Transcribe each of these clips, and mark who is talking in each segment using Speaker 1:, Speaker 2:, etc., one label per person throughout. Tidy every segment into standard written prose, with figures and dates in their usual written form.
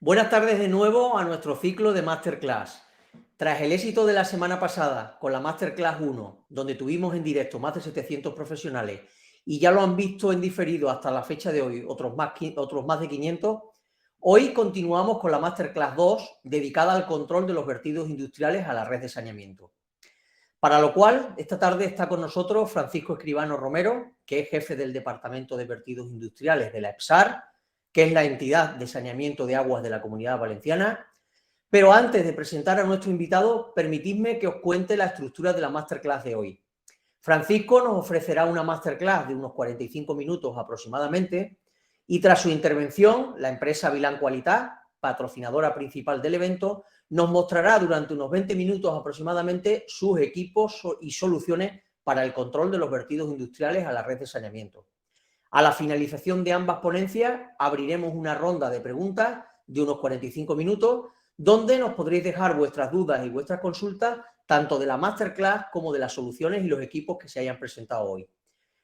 Speaker 1: Buenas tardes de nuevo a nuestro ciclo de Masterclass. Tras el éxito de la semana pasada con la Masterclass 1, donde tuvimos en directo más de 700 profesionales y ya lo han visto en diferido hasta la fecha de hoy otros más de 500, hoy continuamos con la Masterclass 2 dedicada al control de los vertidos industriales a la red de saneamiento. Para lo cual, esta tarde está con nosotros Francisco Escribano Romero, que es jefe del Departamento de Vertidos Industriales de la EPSAR, que es la entidad de saneamiento de aguas de la Comunidad Valenciana. Pero antes de presentar a nuestro invitado, permitidme que os cuente la estructura de la Masterclass de hoy. Francisco nos ofrecerá una Masterclass de unos 45 minutos aproximadamente y tras su intervención, la empresa Vilan Qualitat, patrocinadora principal del evento, nos mostrará durante unos 20 minutos aproximadamente sus equipos y soluciones para el control de los vertidos industriales a la red de saneamiento. A la finalización de ambas ponencias abriremos una ronda de preguntas de unos 45 minutos donde nos podréis dejar vuestras dudas y vuestras consultas tanto de la Masterclass como de las soluciones y los equipos que se hayan presentado hoy.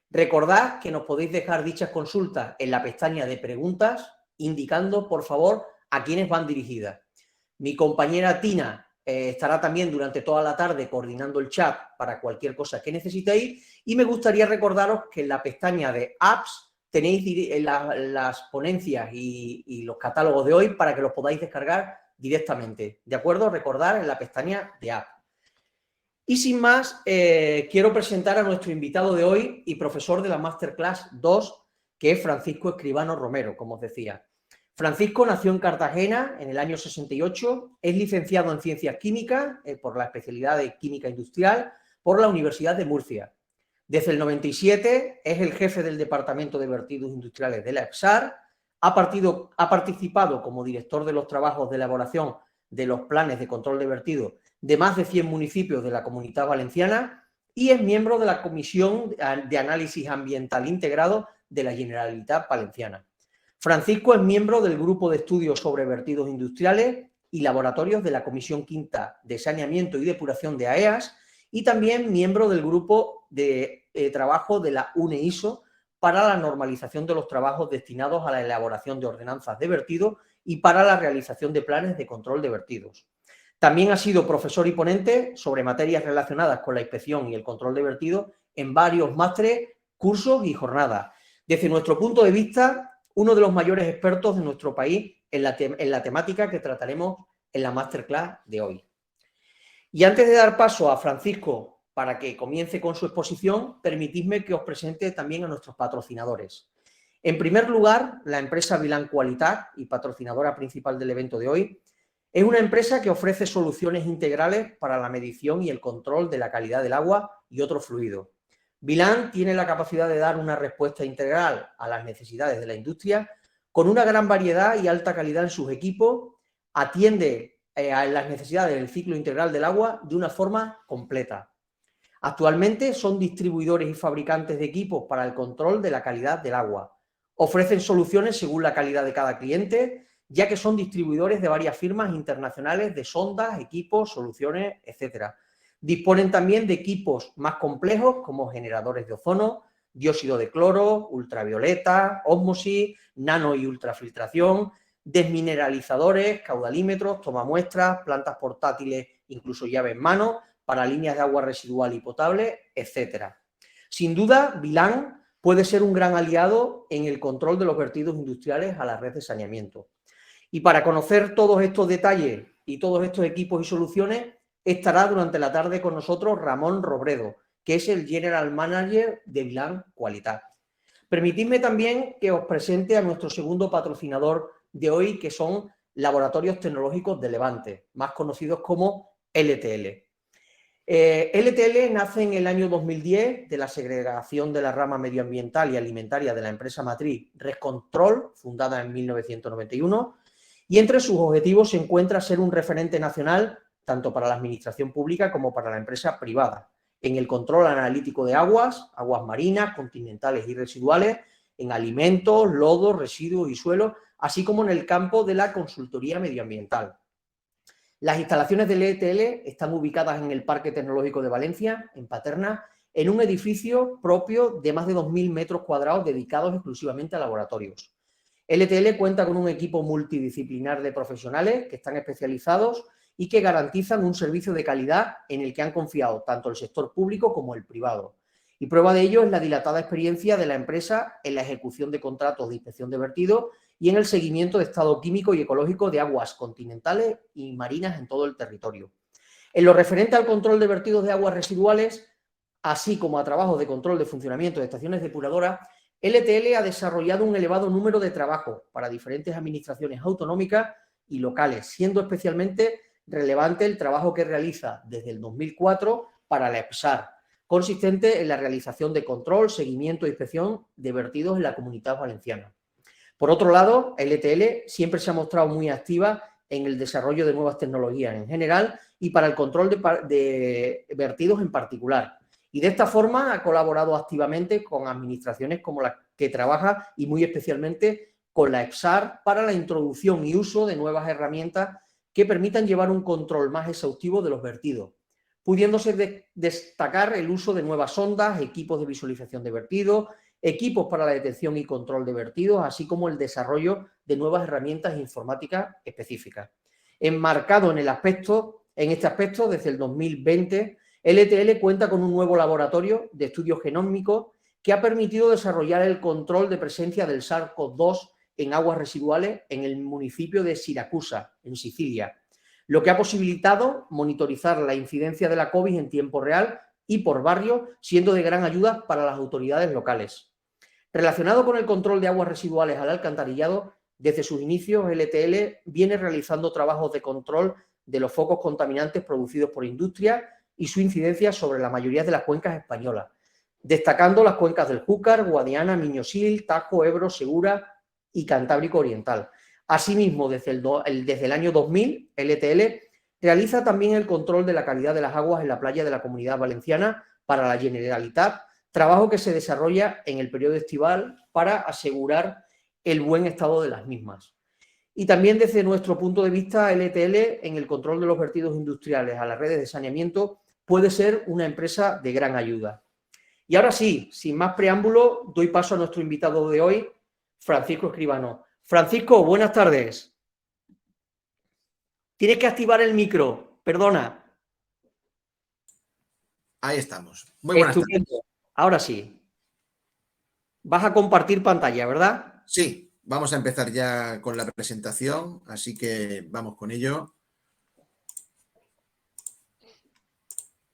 Speaker 1: Recordad que nos podéis dejar dichas consultas en la pestaña de preguntas indicando, por favor, a quiénes van dirigidas. Mi compañera Tina estará también durante toda la tarde coordinando el chat para cualquier cosa que necesitéis y me gustaría recordaros que en la pestaña de apps tenéis las ponencias y los catálogos de hoy para que los podáis descargar directamente, ¿de acuerdo? Recordar en la pestaña de app. Y sin más, quiero presentar a nuestro invitado de hoy y profesor de la Masterclass 2, que es Francisco Escribano Romero, como os decía. Francisco nació en Cartagena en el año 68, es licenciado en Ciencias Químicas por la especialidad de Química Industrial por la Universidad de Murcia. Desde el 97 es el jefe del Departamento de Vertidos Industriales de la EPSAR, ha participado como director de los trabajos de elaboración de los planes de control de vertidos de más de 100 municipios de la Comunidad Valenciana y es miembro de la Comisión de Análisis Ambiental Integrado de la Generalitat Valenciana. Francisco es miembro del Grupo de Estudios sobre Vertidos Industriales y Laboratorios de la Comisión Quinta de Saneamiento y Depuración de AEAS y también miembro del Grupo de Trabajo de la UNEISO para la normalización de los trabajos destinados a la elaboración de ordenanzas de vertido y para la realización de planes de control de vertidos. También ha sido profesor y ponente sobre materias relacionadas con la inspección y el control de vertidos en varios másteres, cursos y jornadas. Desde nuestro punto de vista, uno de los mayores expertos de nuestro país en la temática que trataremos en la Masterclass de hoy. Y antes de dar paso a Francisco para que comience con su exposición, permitidme que os presente también a nuestros patrocinadores. En primer lugar, la empresa Vilan Qualitat y patrocinadora principal del evento de hoy, es una empresa que ofrece soluciones integrales para la medición y el control de la calidad del agua y otros fluidos. Vilan tiene la capacidad de dar una respuesta integral a las necesidades de la industria con una gran variedad y alta calidad en sus equipos, atiende a las necesidades del ciclo integral del agua de una forma completa. Actualmente son distribuidores y fabricantes de equipos para el control de la calidad del agua. Ofrecen soluciones según la calidad de cada cliente, ya que son distribuidores de varias firmas internacionales de sondas, equipos, soluciones, etc. Disponen también de equipos más complejos como generadores de ozono, dióxido de cloro, ultravioleta, ósmosis, nano y ultrafiltración, desmineralizadores, caudalímetros, tomamuestras, plantas portátiles, incluso llave en mano, para líneas de agua residual y potable, etc. Sin duda, Vilan puede ser un gran aliado en el control de los vertidos industriales a la red de saneamiento. Y para conocer todos estos detalles y todos estos equipos y soluciones, estará durante la tarde con nosotros Ramón Robredo, que es el General Manager de Vilan Qualitat. Permitidme también que os presente a nuestro segundo patrocinador de hoy, que son Laboratorios Tecnológicos de Levante, más conocidos como LTL. LTL nace en el año 2010 de la segregación de la rama medioambiental y alimentaria de la empresa matriz Rescontrol, fundada en 1991, y entre sus objetivos se encuentra ser un referente nacional tanto para la administración pública como para la empresa privada, en el control analítico de aguas marinas, continentales y residuales, en alimentos, lodos, residuos y suelos, así como en el campo de la consultoría medioambiental. Las instalaciones del LTL están ubicadas en el Parque Tecnológico de Valencia, en Paterna, en un edificio propio de más de 2.000 metros cuadrados dedicados exclusivamente a laboratorios. LTL cuenta con un equipo multidisciplinar de profesionales que están especializados y que garantizan un servicio de calidad en el que han confiado tanto el sector público como el privado. Y prueba de ello es la dilatada experiencia de la empresa en la ejecución de contratos de inspección de vertidos y en el seguimiento de estado químico y ecológico de aguas continentales y marinas en todo el territorio. En lo referente al control de vertidos de aguas residuales, así como a trabajos de control de funcionamiento de estaciones depuradoras, LTL ha desarrollado un elevado número de trabajos para diferentes administraciones autonómicas y locales, siendo especialmente relevante el trabajo que realiza desde el 2004 para la EPSAR, consistente en la realización de control, seguimiento e inspección de vertidos en la Comunidad Valenciana. Por otro lado, LTL siempre se ha mostrado muy activa en el desarrollo de nuevas tecnologías en general y para el control de vertidos en particular. Y de esta forma ha colaborado activamente con administraciones como la que trabaja y muy especialmente con la EPSAR para la introducción y uso de nuevas herramientas que permitan llevar un control más exhaustivo de los vertidos, pudiéndose destacar el uso de nuevas sondas, equipos de visualización de vertidos, equipos para la detección y control de vertidos, así como el desarrollo de nuevas herramientas informáticas específicas. Enmarcado en este aspecto, desde el 2020, LTL cuenta con un nuevo laboratorio de estudios genómicos que ha permitido desarrollar el control de presencia del SARS-CoV-2 en aguas residuales en el municipio de Siracusa, en Sicilia, lo que ha posibilitado monitorizar la incidencia de la COVID en tiempo real y por barrio, siendo de gran ayuda para las autoridades locales. Relacionado con el control de aguas residuales al alcantarillado, desde sus inicios, LTL viene realizando trabajos de control de los focos contaminantes producidos por industria y su incidencia sobre la mayoría de las cuencas españolas, destacando las cuencas del Júcar, Guadiana, Miño-Sil, Tajo, Ebro, Segura y Cantábrico Oriental. Asimismo, desde el año 2000, LTL realiza también el control de la calidad de las aguas en la playa de la Comunidad Valenciana para la Generalitat, trabajo que se desarrolla en el periodo estival para asegurar el buen estado de las mismas. Y también desde nuestro punto de vista, LTL en el control de los vertidos industriales a las redes de saneamiento puede ser una empresa de gran ayuda. Y ahora sí, sin más preámbulo, doy paso a nuestro invitado de hoy, Francisco Escribano. Francisco, buenas tardes. Tienes que activar el micro, perdona.
Speaker 2: Ahí estamos. Muy buenas tardes.
Speaker 1: Ahora sí. Vas a compartir pantalla, ¿verdad?
Speaker 2: Sí, vamos a empezar ya con la presentación, así que vamos con ello.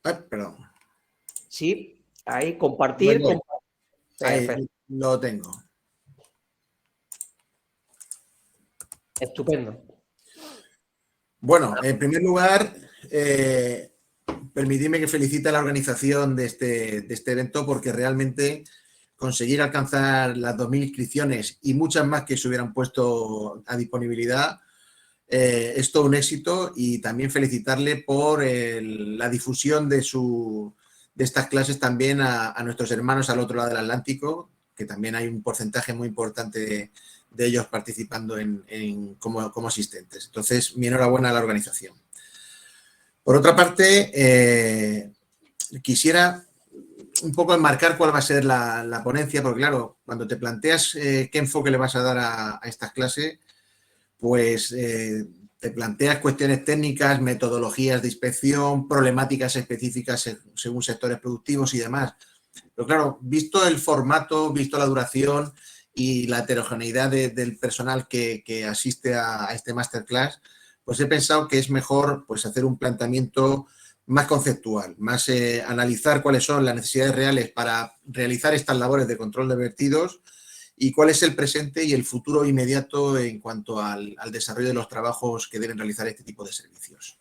Speaker 2: Ay, perdón.
Speaker 1: Sí, ahí, compartir.
Speaker 2: Ahí lo tengo.
Speaker 1: Estupendo.
Speaker 2: Bueno, en primer lugar, permitidme que felicite a la organización de este evento porque realmente conseguir alcanzar las 2.000 inscripciones y muchas más que se hubieran puesto a disponibilidad es todo un éxito, y también felicitarle por la difusión de estas clases también a nuestros hermanos al otro lado del Atlántico, que también hay un porcentaje muy importante de ellos participando como asistentes. Entonces, mi enhorabuena a la organización. Por otra parte, quisiera un poco enmarcar cuál va a ser la ponencia, porque claro, cuando te planteas qué enfoque le vas a dar a estas clases, pues te planteas cuestiones técnicas, metodologías de inspección, problemáticas específicas según sectores productivos y demás. Pero claro, visto el formato, visto la duración y la heterogeneidad del personal que asiste a este masterclass, pues he pensado que es mejor pues hacer un planteamiento más conceptual, más analizar cuáles son las necesidades reales para realizar estas labores de control de vertidos y cuál es el presente y el futuro inmediato en cuanto al desarrollo de los trabajos que deben realizar este tipo de servicios.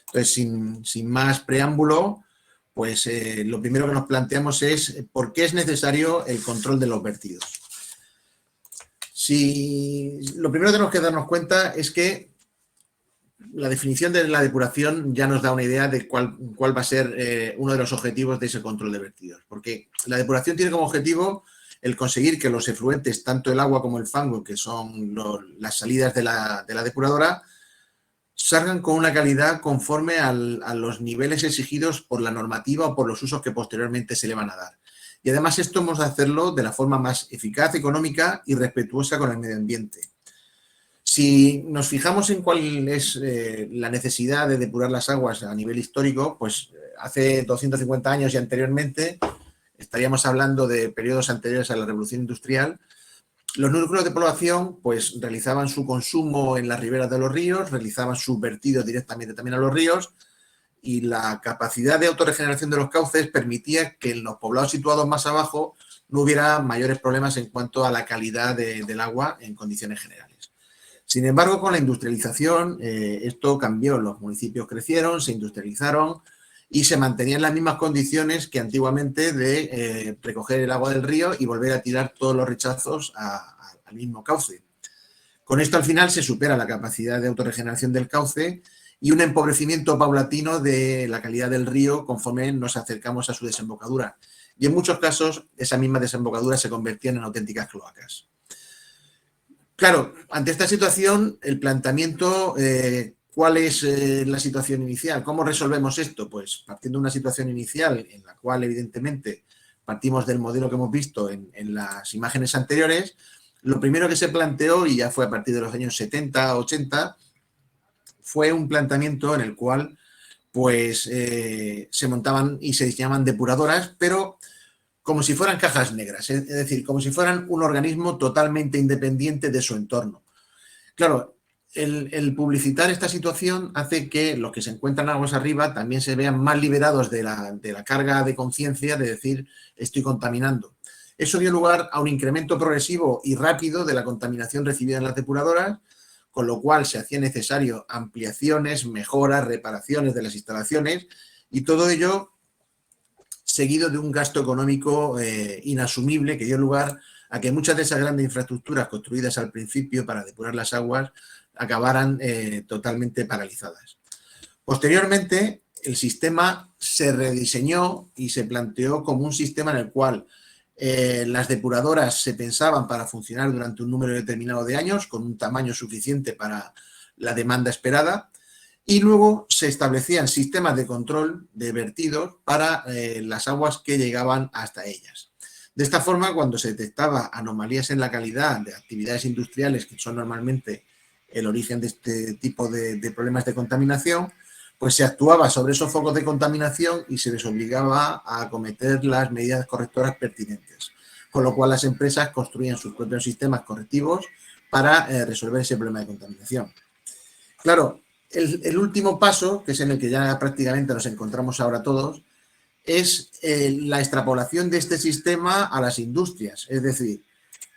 Speaker 2: Entonces, sin más preámbulo, pues lo primero que nos planteamos es por qué es necesario el control de los vertidos. Lo primero que tenemos que darnos cuenta es que la definición de la depuración ya nos da una idea de cuál va a ser uno de los objetivos de ese control de vertidos, porque la depuración tiene como objetivo el conseguir que los efluentes, tanto el agua como el fango, que son las salidas de la depuradora, salgan con una calidad conforme a los niveles exigidos por la normativa o por los usos que posteriormente se le van a dar. Y además esto hemos de hacerlo de la forma más eficaz, económica y respetuosa con el medio ambiente. Si nos fijamos en cuál es la necesidad de depurar las aguas a nivel histórico, pues hace 250 años y anteriormente, estaríamos hablando de periodos anteriores a la Revolución Industrial, los núcleos de población pues realizaban su consumo en las riberas de los ríos, realizaban sus vertidos directamente también a los ríos, y la capacidad de autorregeneración de los cauces permitía que en los poblados situados más abajo no hubiera mayores problemas en cuanto a la calidad del agua en condiciones generales. Sin embargo, con la industrialización esto cambió, los municipios crecieron, se industrializaron y se mantenían las mismas condiciones que antiguamente de recoger el agua del río y volver a tirar todos los rechazos al mismo cauce. Con esto al final se supera la capacidad de autorregeneración del cauce y un empobrecimiento paulatino de la calidad del río conforme nos acercamos a su desembocadura. Y en muchos casos esa misma desembocadura se convertía en auténticas cloacas. Claro, ante esta situación, el planteamiento, ¿cuál es la situación inicial? ¿Cómo resolvemos esto? Pues partiendo de una situación inicial en la cual evidentemente partimos del modelo que hemos visto en las imágenes anteriores, lo primero que se planteó, y ya fue a partir de los años 70, 80, fue un planteamiento en el cual pues se montaban y se diseñaban depuradoras, pero como si fueran cajas negras, es decir, como si fueran un organismo totalmente independiente de su entorno. Claro, el publicitar esta situación hace que los que se encuentran aguas arriba también se vean más liberados de la carga de conciencia de decir estoy contaminando. Eso dio lugar a un incremento progresivo y rápido de la contaminación recibida en las depuradoras, con lo cual se hacía necesario ampliaciones, mejoras, reparaciones de las instalaciones y todo ello seguido de un gasto económico inasumible que dio lugar a que muchas de esas grandes infraestructuras construidas al principio para depurar las aguas acabaran totalmente paralizadas. Posteriormente, el sistema se rediseñó y se planteó como un sistema en el cual las depuradoras se pensaban para funcionar durante un número determinado de años, con un tamaño suficiente para la demanda esperada, y luego se establecían sistemas de control de vertidos para las aguas que llegaban hasta ellas. De esta forma, cuando se detectaba anomalías en la calidad de actividades industriales, que son normalmente el origen de este tipo de problemas de contaminación, pues se actuaba sobre esos focos de contaminación y se les obligaba a acometer las medidas correctoras pertinentes. Con lo cual las empresas construían sus propios sistemas correctivos para resolver ese problema de contaminación. Claro, el último paso, que es en el que ya prácticamente nos encontramos ahora todos, es la extrapolación de este sistema a las industrias, es decir,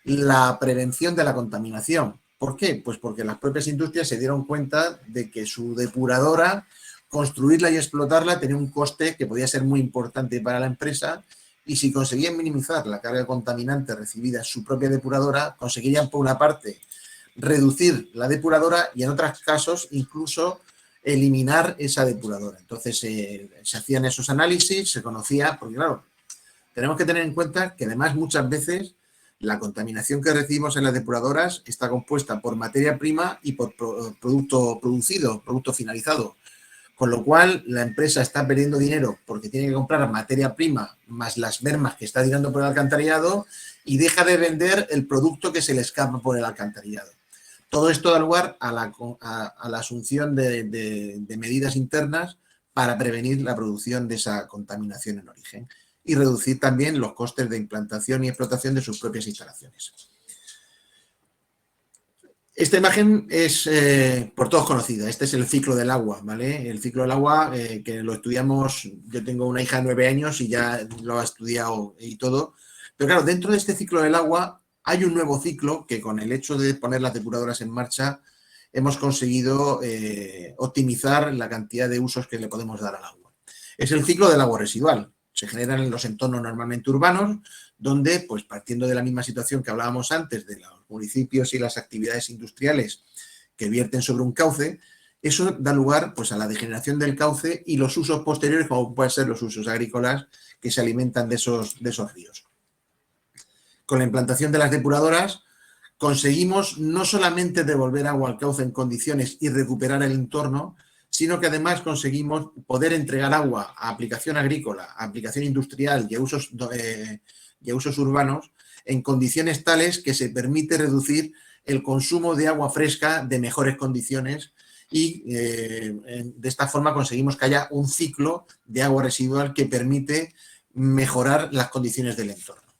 Speaker 2: la prevención de la contaminación. ¿Por qué? Pues porque las propias industrias se dieron cuenta de que su depuradora, construirla y explotarla tenía un coste que podía ser muy importante para la empresa, y si conseguían minimizar la carga contaminante recibida en su propia depuradora, conseguirían por una parte reducir la depuradora y en otros casos incluso eliminar esa depuradora. Entonces se hacían esos análisis, se conocía, porque claro, tenemos que tener en cuenta que además muchas veces la contaminación que recibimos en las depuradoras está compuesta por materia prima y por producto producido, producto finalizado. Con lo cual, la empresa está perdiendo dinero porque tiene que comprar materia prima más las mermas que está tirando por el alcantarillado y deja de vender el producto que se le escapa por el alcantarillado. Todo esto da lugar a la asunción de medidas internas para prevenir la producción de esa contaminación en origen y reducir también los costes de implantación y explotación de sus propias instalaciones. Esta imagen es por todos conocida. Este es el ciclo del agua, ¿vale? El ciclo del agua que lo estudiamos, yo tengo una hija de 9 años y ya lo ha estudiado y todo. Pero claro, dentro de este ciclo del agua hay un nuevo ciclo que con el hecho de poner las depuradoras en marcha hemos conseguido optimizar la cantidad de usos que le podemos dar al agua. Es el ciclo del agua residual. Se generan en los entornos normalmente urbanos, donde, pues partiendo de la misma situación que hablábamos antes de los municipios y las actividades industriales que vierten sobre un cauce, eso da lugar pues a la degeneración del cauce y los usos posteriores, como pueden ser los usos agrícolas que se alimentan de esos ríos. Con la implantación de las depuradoras conseguimos no solamente devolver agua al cauce en condiciones y recuperar el entorno, sino que además conseguimos poder entregar agua a aplicación agrícola, a aplicación industrial y a usos urbanos en condiciones tales que se permite reducir el consumo de agua fresca de mejores condiciones y de esta forma conseguimos que haya un ciclo de agua residual que permite mejorar las condiciones del entorno.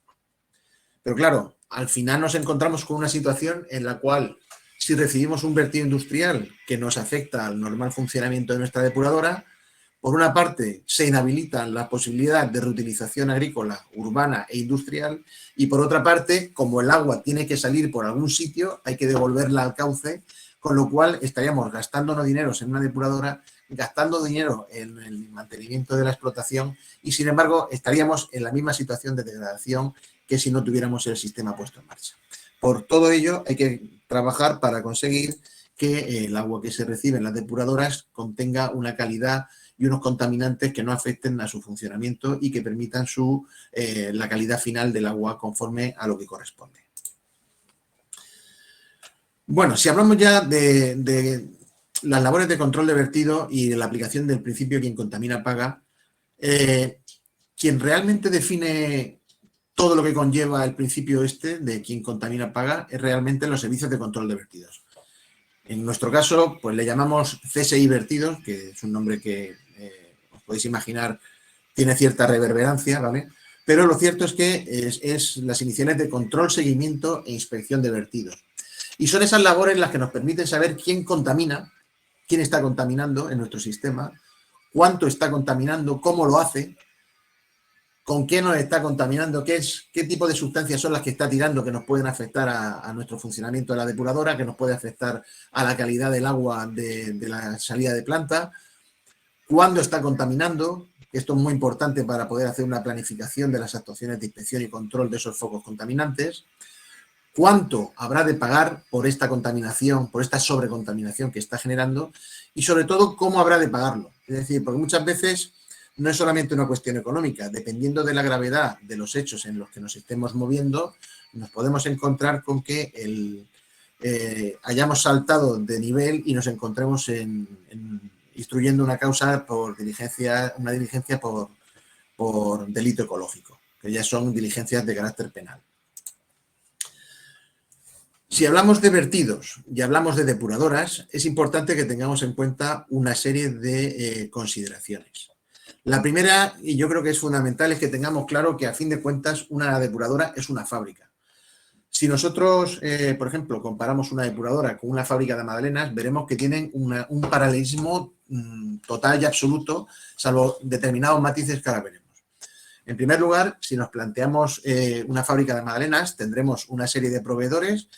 Speaker 2: Pero claro, al final nos encontramos con una situación en la cual si recibimos un vertido industrial que nos afecta al normal funcionamiento de nuestra depuradora, por una parte se inhabilita la posibilidad de reutilización agrícola, urbana e industrial, y por otra parte, como el agua tiene que salir por algún sitio, hay que devolverla al cauce, con lo cual estaríamos gastándonos dineros en una depuradora, gastando dinero en el mantenimiento de la explotación y, sin embargo, estaríamos en la misma situación de degradación que si no tuviéramos el sistema puesto en marcha. Por todo ello, hay que trabajar para conseguir que el agua que se recibe en las depuradoras contenga una calidad y unos contaminantes que no afecten a su funcionamiento y que permitan la calidad final del agua conforme a lo que corresponde. Bueno, si hablamos ya de las labores de control de vertido y de la aplicación del principio quien contamina paga, quien realmente define todo lo que conlleva el principio de quien contamina paga es realmente los servicios de control de vertidos. En nuestro caso, pues le llamamos CSI Vertidos, que es un nombre que os podéis imaginar tiene cierta reverberancia, ¿vale? Pero lo cierto es que es las iniciales de control, seguimiento e inspección de vertidos. Y son esas labores las que nos permiten saber quién contamina, quién está contaminando en nuestro sistema, cuánto está contaminando, cómo lo hace, con qué nos está contaminando, qué tipo de sustancias son las que está tirando que nos pueden afectar a nuestro funcionamiento de la depuradora, que nos puede afectar a la calidad del agua de la salida de planta, cuándo está contaminando. Esto es muy importante para poder hacer una planificación de las actuaciones de inspección y control de esos focos contaminantes, cuánto habrá de pagar por esta contaminación, por esta sobrecontaminación que está generando y sobre todo cómo habrá de pagarlo. Es decir, porque muchas veces no es solamente una cuestión económica, dependiendo de la gravedad de los hechos en los que nos estemos moviendo, nos podemos encontrar con que hayamos saltado de nivel y nos encontremos instruyendo una causa una diligencia por delito ecológico, que ya son diligencias de carácter penal. Si hablamos de vertidos y hablamos de depuradoras, es importante que tengamos en cuenta una serie de consideraciones. La primera, y yo creo que es fundamental, es que tengamos claro que a fin de cuentas una depuradora es una fábrica. Si nosotros, por ejemplo, comparamos una depuradora con una fábrica de magdalenas, veremos que tienen un paralelismo total y absoluto, salvo determinados matices que ahora veremos. En primer lugar, si nos planteamos una fábrica de magdalenas, tendremos una serie de proveedores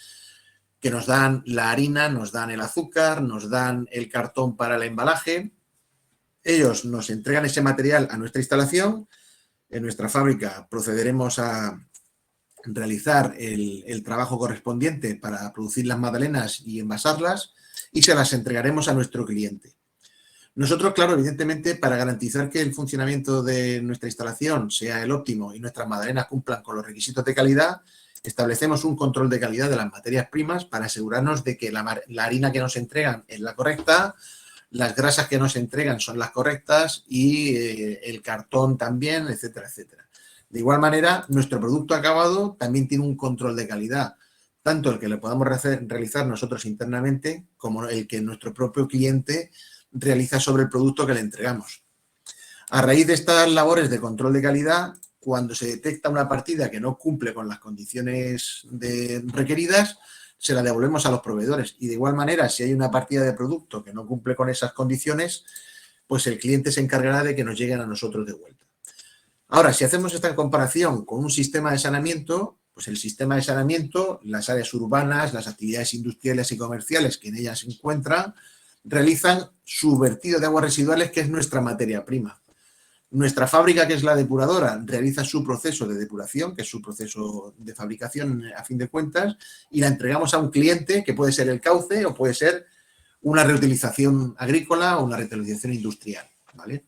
Speaker 2: que nos dan la harina, nos dan el azúcar, nos dan el cartón para el embalaje. Ellos nos entregan ese material a nuestra instalación. En nuestra fábrica procederemos a realizar el trabajo correspondiente para producir las magdalenas y envasarlas y se las entregaremos a nuestro cliente. Nosotros, claro, evidentemente, para garantizar que el funcionamiento de nuestra instalación sea el óptimo y nuestras magdalenas cumplan con los requisitos de calidad, establecemos un control de calidad de las materias primas para asegurarnos de que la harina que nos entregan es la correcta, las grasas que nos entregan son las correctas y el cartón también, etcétera, etcétera. De igual manera, nuestro producto acabado también tiene un control de calidad, tanto el que le podamos realizar nosotros internamente como el que nuestro propio cliente realiza sobre el producto que le entregamos. A raíz de estas labores de control de calidad, cuando se detecta una partida que no cumple con las condiciones requeridas, se la devolvemos a los proveedores. Y de igual manera, si hay una partida de producto que no cumple con esas condiciones, pues el cliente se encargará de que nos lleguen a nosotros de vuelta. Ahora, si hacemos esta comparación con un sistema de saneamiento, pues el sistema de saneamiento, las áreas urbanas, las actividades industriales y comerciales que en ellas se encuentran, realizan su vertido de aguas residuales, que es nuestra materia prima. Nuestra fábrica, que es la depuradora, realiza su proceso de depuración, que es su proceso de fabricación a fin de cuentas, y la entregamos a un cliente, que puede ser el cauce o puede ser una reutilización agrícola o una reutilización industrial, ¿vale?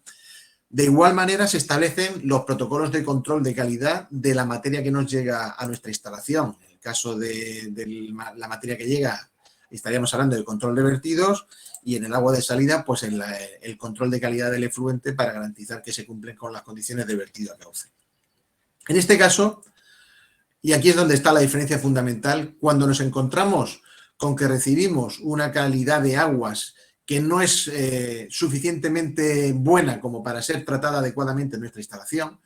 Speaker 2: De igual manera, se establecen los protocolos de control de calidad de la materia que nos llega a nuestra instalación. En el caso de la materia que llega estaríamos hablando del control de vertidos, y en el agua de salida, pues el control de calidad del efluente para garantizar que se cumplen con las condiciones de vertido a cauce. En este caso, y aquí es donde está la diferencia fundamental, cuando nos encontramos con que recibimos una calidad de aguas que no es suficientemente buena como para ser tratada adecuadamente en nuestra instalación,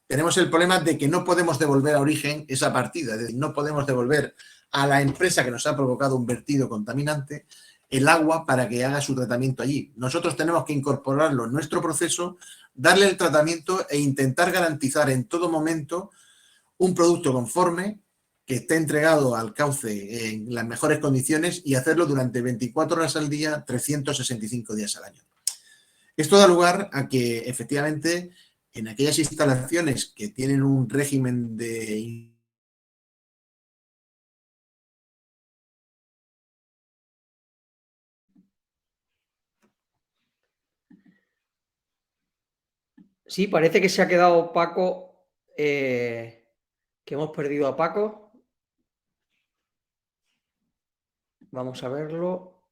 Speaker 2: tenemos el problema de que no podemos devolver a origen esa partida, es decir, no podemos devolver a la empresa que nos ha provocado un vertido contaminante el agua para que haga su tratamiento allí. Nosotros tenemos que incorporarlo en nuestro proceso, darle el tratamiento e intentar garantizar en todo momento un producto conforme que esté entregado al cauce en las mejores condiciones y hacerlo durante 24 horas al día, 365 días al año. Esto da lugar a que efectivamente en aquellas instalaciones que tienen un régimen de...
Speaker 1: Sí, parece que se ha quedado Paco, que hemos perdido a Paco. Vamos a verlo.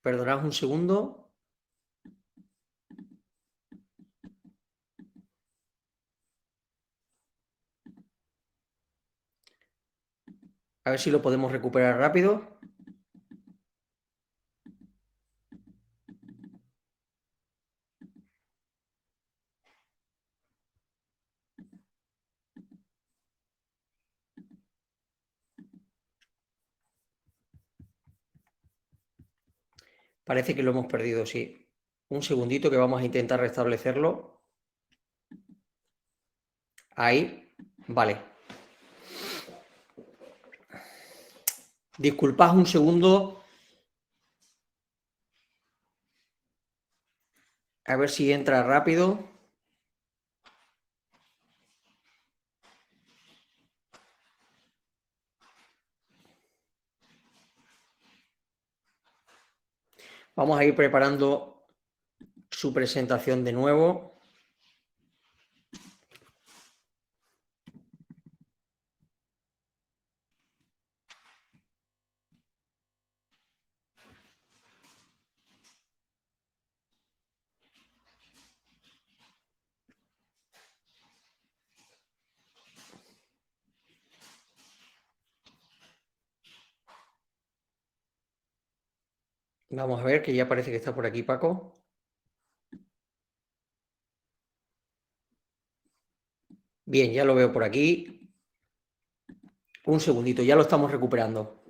Speaker 1: Perdonad un segundo. A ver si lo podemos recuperar rápido. Parece que lo hemos perdido, sí. Un segundito que vamos a intentar restablecerlo. Ahí. Vale. Disculpad un segundo. A ver si entra rápido. Vamos a ir preparando su presentación de nuevo. Vamos a ver, que ya parece que está por aquí Paco. Bien, ya lo veo por aquí. Un segundito, ya lo estamos recuperando.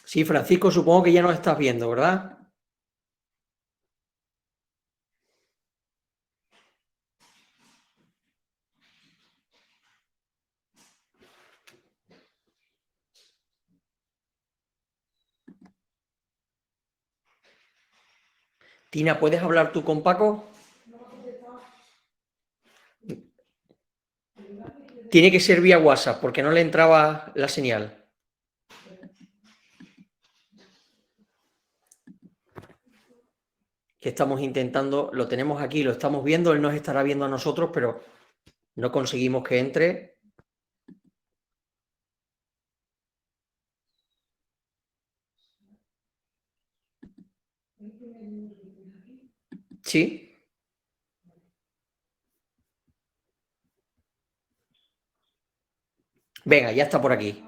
Speaker 1: Sí, Francisco, supongo que ya nos estás viendo, ¿verdad? Tina, ¿puedes hablar tú con Paco? Tiene que ser vía WhatsApp, porque no le entraba la señal. Que estamos intentando, lo tenemos aquí, lo estamos viendo, él nos estará viendo a nosotros, pero no conseguimos que entre. Sí. Venga, ya está por aquí.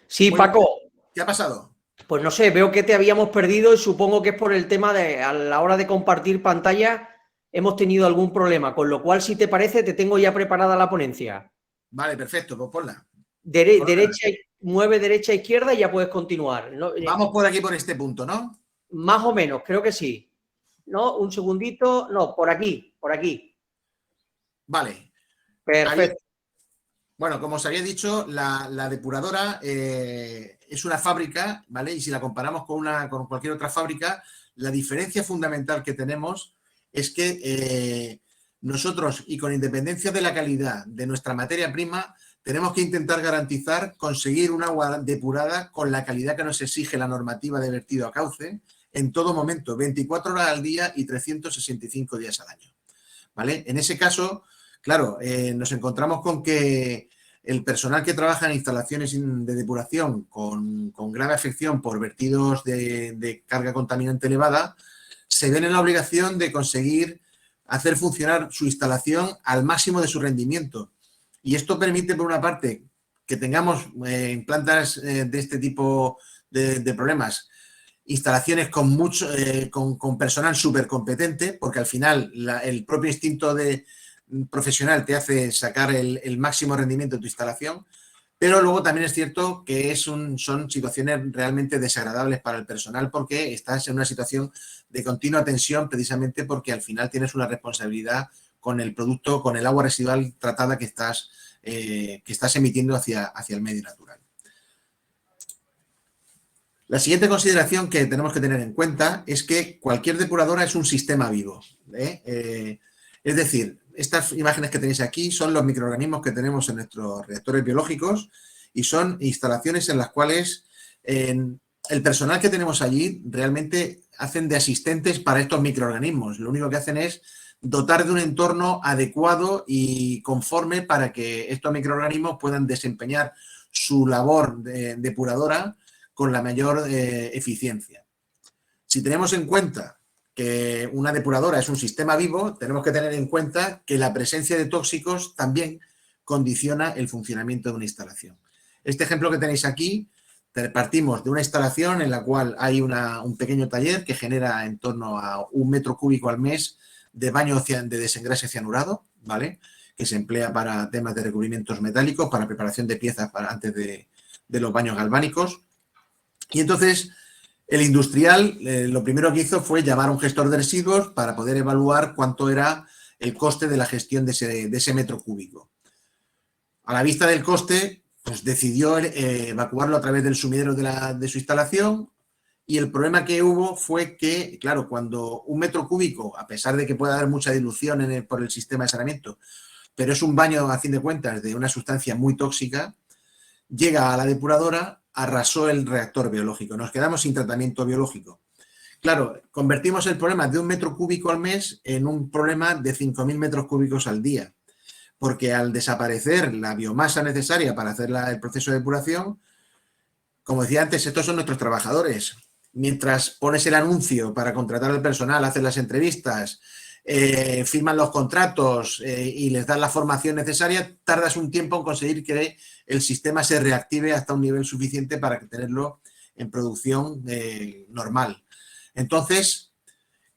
Speaker 1: Sí, Paco.
Speaker 2: ¿Qué ha pasado?
Speaker 1: Pues no sé, veo que te habíamos perdido y supongo que es por el tema de a la hora de compartir pantalla hemos tenido algún problema, con lo cual, si te parece, te tengo ya preparada la ponencia.
Speaker 2: Vale, perfecto, pues ponla.
Speaker 1: Derecha, mueve derecha, izquierda y ya puedes continuar. ¿No?
Speaker 2: Vamos por aquí, por este punto, ¿no?
Speaker 1: Más o menos, creo que sí. ¿No? Un segundito. No, por aquí, por aquí.
Speaker 2: Vale.
Speaker 1: Perfecto.
Speaker 2: Bueno, como os había dicho, la depuradora es una fábrica, ¿vale? Y si la comparamos con cualquier otra fábrica, la diferencia fundamental que tenemos es que nosotros, y con independencia de la calidad de nuestra materia prima, tenemos que intentar garantizar conseguir un agua depurada con la calidad que nos exige la normativa de vertido a cauce en todo momento, 24 horas al día y 365 días al año, ¿vale? En ese caso, claro, nos encontramos con que el personal que trabaja en instalaciones de depuración con grave afección por vertidos de carga contaminante elevada se ven en la obligación de conseguir hacer funcionar su instalación al máximo de su rendimiento. Y esto permite, por una parte, que tengamos en plantas de este tipo de problemas instalaciones con personal súper competente, porque al final el propio instinto profesional te hace sacar el máximo rendimiento de tu instalación, pero luego también es cierto que son situaciones realmente desagradables para el personal porque estás en una situación de continua tensión precisamente porque al final tienes una responsabilidad con el producto, con el agua residual tratada que estás emitiendo hacia el medio natural. La siguiente consideración que tenemos que tener en cuenta es que cualquier depuradora es un sistema vivo. Es decir, estas imágenes que tenéis aquí son los microorganismos que tenemos en nuestros reactores biológicos y son instalaciones en las cuales el personal que tenemos allí realmente hacen de asistentes para estos microorganismos. Lo único que hacen es dotar de un entorno adecuado y conforme para que estos microorganismos puedan desempeñar su labor depuradora con la mayor eficiencia. Si tenemos en cuenta que una depuradora es un sistema vivo, tenemos que tener en cuenta que la presencia de tóxicos también condiciona el funcionamiento de una instalación. Este ejemplo que tenéis aquí, partimos de una instalación en la cual hay un pequeño taller que genera en torno a 1 metro cúbico al mes de baño de desengrase cianurado, ¿vale? Que se emplea para temas de recubrimientos metálicos, para preparación de piezas antes de los baños galvánicos. Y entonces el industrial lo primero que hizo fue llamar a un gestor de residuos para poder evaluar cuánto era el coste de la gestión de ese metro cúbico. A la vista del coste, pues decidió evacuarlo a través del sumidero de su instalación y el problema que hubo fue que, claro, cuando 1 metro cúbico, a pesar de que pueda haber mucha dilución por el sistema de saneamiento, pero es un baño, a fin de cuentas, de una sustancia muy tóxica, llega a la depuradora, arrasó el reactor biológico. Nos quedamos sin tratamiento biológico. Claro, convertimos el problema de 1 metro cúbico al mes en un problema de 5.000 metros cúbicos al día, porque al desaparecer la biomasa necesaria para hacer el proceso de depuración, como decía antes, estos son nuestros trabajadores. Mientras pones el anuncio para contratar al personal, haces las entrevistas, firman los contratos y les das la formación necesaria, tardas un tiempo en conseguir que el sistema se reactive hasta un nivel suficiente para tenerlo en producción normal. Entonces,